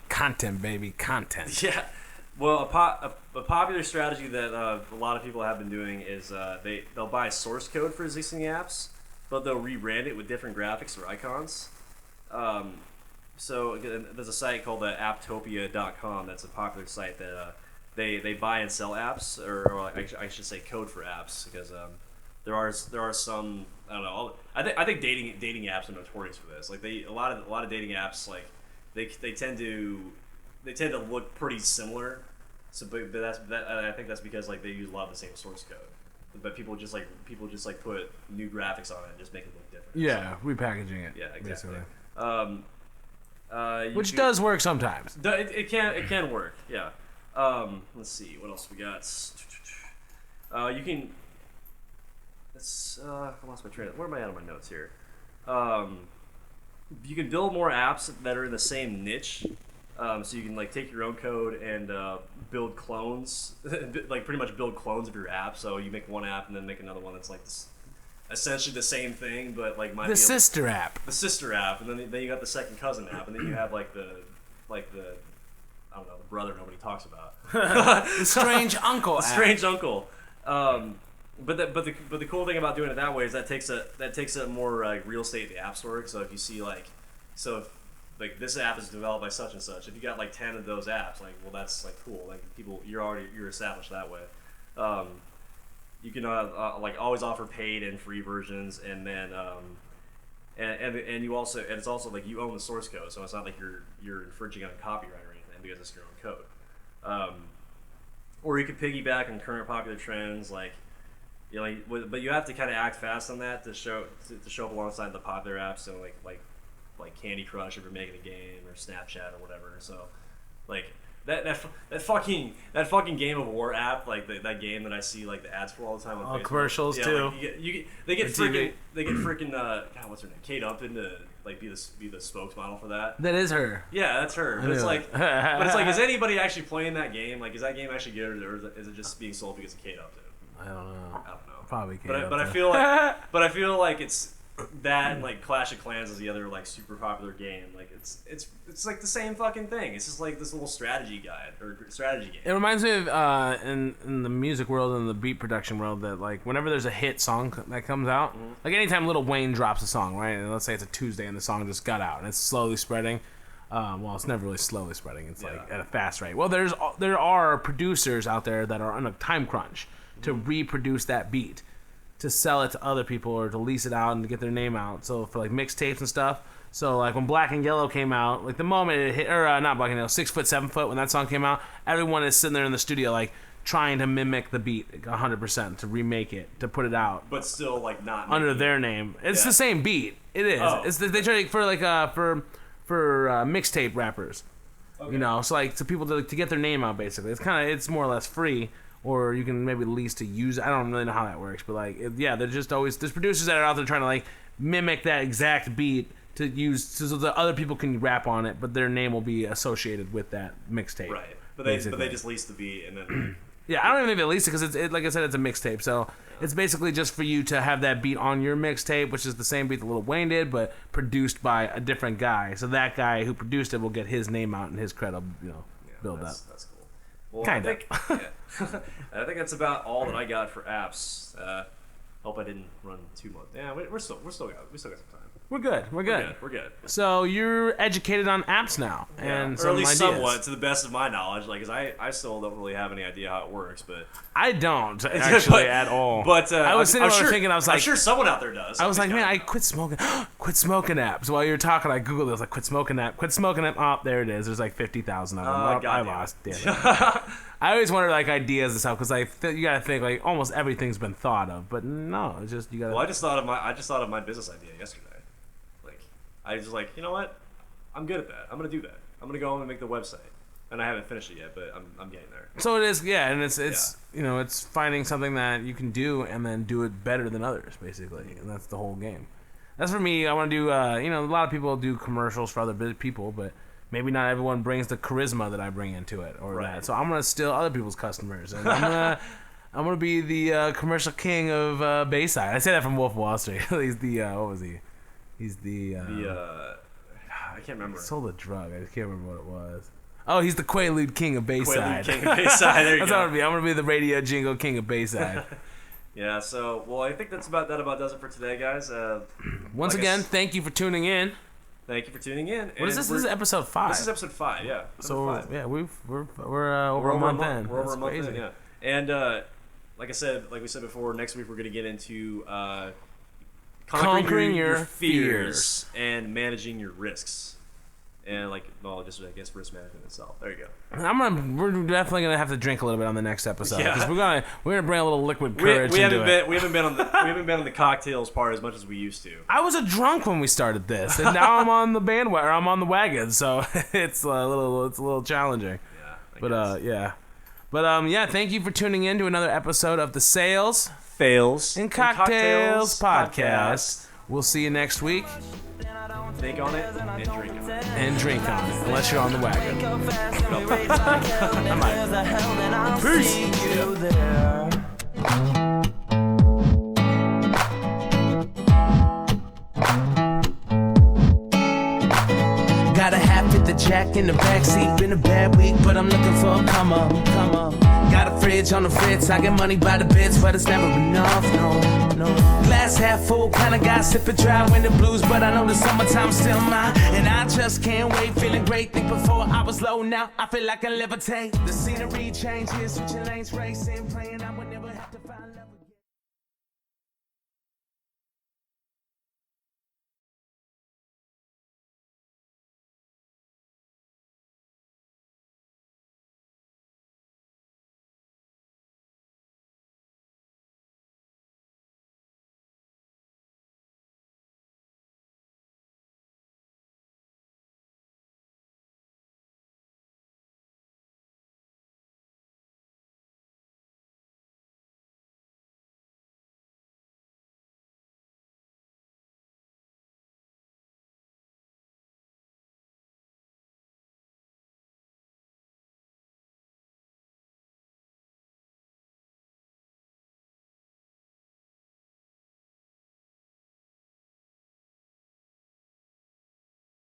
Content, baby, content. Yeah. Well, a popular strategy that a lot of people have been doing is they'll buy source code for existing apps, but they'll rebrand it with different graphics or icons. So again, there's a site called apptopia.com. That's a popular site that they buy and sell apps, or I should say code for apps, because there are some, I don't know. I think dating apps are notorious for this. Like a lot of dating apps, like they tend to look pretty similar. So, but I think that's because like they use a lot of the same source code. But people just put new graphics on it and just make it look different. Yeah, repackaging it. Yeah, exactly. Which does work sometimes. It can work. Yeah. Let's see what else we got. You can. I lost my train. Where am I at on my notes here? You can build more apps that are in the same niche. So you can like take your own code and build clones, like pretty much build clones of your app. So you make one app and then make another one that's like this, essentially the same thing, but like might the be sister app. The sister app, and then you got the second cousin app, and then you have like the I don't know, the brother nobody talks about. The strange uncle app. Strange uncle. But the cool thing about doing it that way is that takes up more real estate in the app store. So if you see like this app is developed by such and such, if you got like 10 of those apps, like, well, that's like cool. Like you're established that way. You can like always offer paid and free versions, and then and you also, and it's also like you own the source code, so it's not like you're infringing on copyright or anything because it's your own code. Or you could piggyback on current popular trends, like, you know, but you have to kind of act fast on that to show up alongside the popular apps. So like Candy Crush if you're making a game, or Snapchat or whatever. So like that fucking Game of War app, like that game that I see like the ads for all the time on Facebook. Commercials too. Like they get freaking God, what's her name? Kate Upton to like be the spokesmodel for that. That is her. Yeah, that's her. But it's like, is anybody actually playing that game? Like, is that game actually good, or is it just being sold because of Kate Upton? I don't know. Probably Kate Upton. But I feel like it's that, and like Clash of Clans is the other like super popular game. Like it's like the same fucking thing. It's just like this little strategy guide or strategy game. It reminds me of in the music world and the beat production world that like whenever there's a hit song that comes out, like anytime Lil Wayne drops a song, right? And let's say it's a Tuesday and the song just got out and it's slowly spreading. Well, it's never really slowly spreading. It's like at a fast rate. Well, there are producers out there that are on a time crunch to reproduce that beat, to sell it to other people or to lease it out and to get their name out. So for like mixtapes and stuff. So like when Black and Yellow came out, like the moment it hit, or not Black and Yellow, 6 Foot, 7 Foot, when that song came out, everyone is sitting there in the studio like trying to mimic the beat 100%, to remake it, to put it out. But still like not under their name. It's the same beat. It is. Oh. They try to, for like for mixtape rappers. Okay. You know, so like to people to get their name out basically. It's more or less free. Or you can maybe lease to use. I don't really know how that works, but like, they're just always, there's producers that are out there trying to like mimic that exact beat to use, so that other people can rap on it, but their name will be associated with that mixtape. Right, but they just lease the beat and then. Yeah, I don't even think they lease it because it's like I said, it's a mixtape, so it's basically just for you to have that beat on your mixtape, which is the same beat that Lil Wayne did, but produced by a different guy. So that guy who produced it will get his name out and his credit, build up. That's cool. Well, kind of. I think that's about all that I got for apps. Hope I didn't run too much. Yeah, we still got some time. We're good. We're good. So you're educated on apps now, and or at least some ideas. somewhat, to the best of my knowledge. Like, 'cause I still don't really have any idea how it works, but I don't actually at all. But I was sitting there thinking, I was like, I'm sure someone out there does. I was like, man, I quit smoking. Quit smoking apps. While you were talking, I googled it. I was like, quit smoking app. Quit smoking app. Oh, there it is. There's like 50,000 of them. I lost. Damn it. I always wonder like ideas and stuff because you gotta think like almost everything's been thought of, but no, it's just you gotta. Well, I just thought of my business idea yesterday. I was like, you know what? I'm good at that. I'm gonna do that. I'm gonna go home and make the website, and I haven't finished it yet, but I'm getting there. So it is, yeah, and it's it's finding something that you can do and then do it better than others, basically, and that's the whole game. That's for me. I want to do. A lot of people do commercials for other people, but maybe not everyone brings the charisma that I bring into it, or that. So I'm gonna steal other people's customers, and I'm gonna be the commercial king of Bayside. I say that from Wolf of Wall Street. He's the what was he? He's the I can't remember. He sold a drug. I just can't remember what it was. Oh, he's the Quaalude King of Bayside. Quaalude King of Bayside. There you That's go. what I'm gonna be. I'm gonna be the radio jingle King of Bayside. Yeah. So, well, I think that about does it for today, guys. Once again, thank you for tuning in. Thank you for tuning in. What is this? This is episode 5. This is episode 5. Yeah. So yeah, we're over a month in. We're over a month in. Yeah. And like we said before, next week we're gonna get into conquering your fears and managing your risks, and just I guess risk management itself. There you go. We're definitely gonna have to drink a little bit on the next episode because we're gonna bring a little liquid courage. We haven't been on the cocktails part as much as we used to. I was a drunk when we started this, and now I'm on the bandwagon. I'm on the wagon, so it's a little challenging. Yeah. But thank you for tuning in to another episode of the Sales, Fails, and Cocktails podcast. We'll see you next week. Think on it and drink on it. And drink on it, unless you're on the wagon. Got a half hit the jack in the backseat. Been a bad week, but I'm looking for a come up. Got a fridge on the fritz. I get money by the bits, but it's never enough. No. Glass half full, kind of guy sipping dry when the blues, but I know the summertime's still mine. And I just can't wait, feeling great. Think before I was low, now I feel like I levitate. The scenery changes, switching lanes, racing, playing out with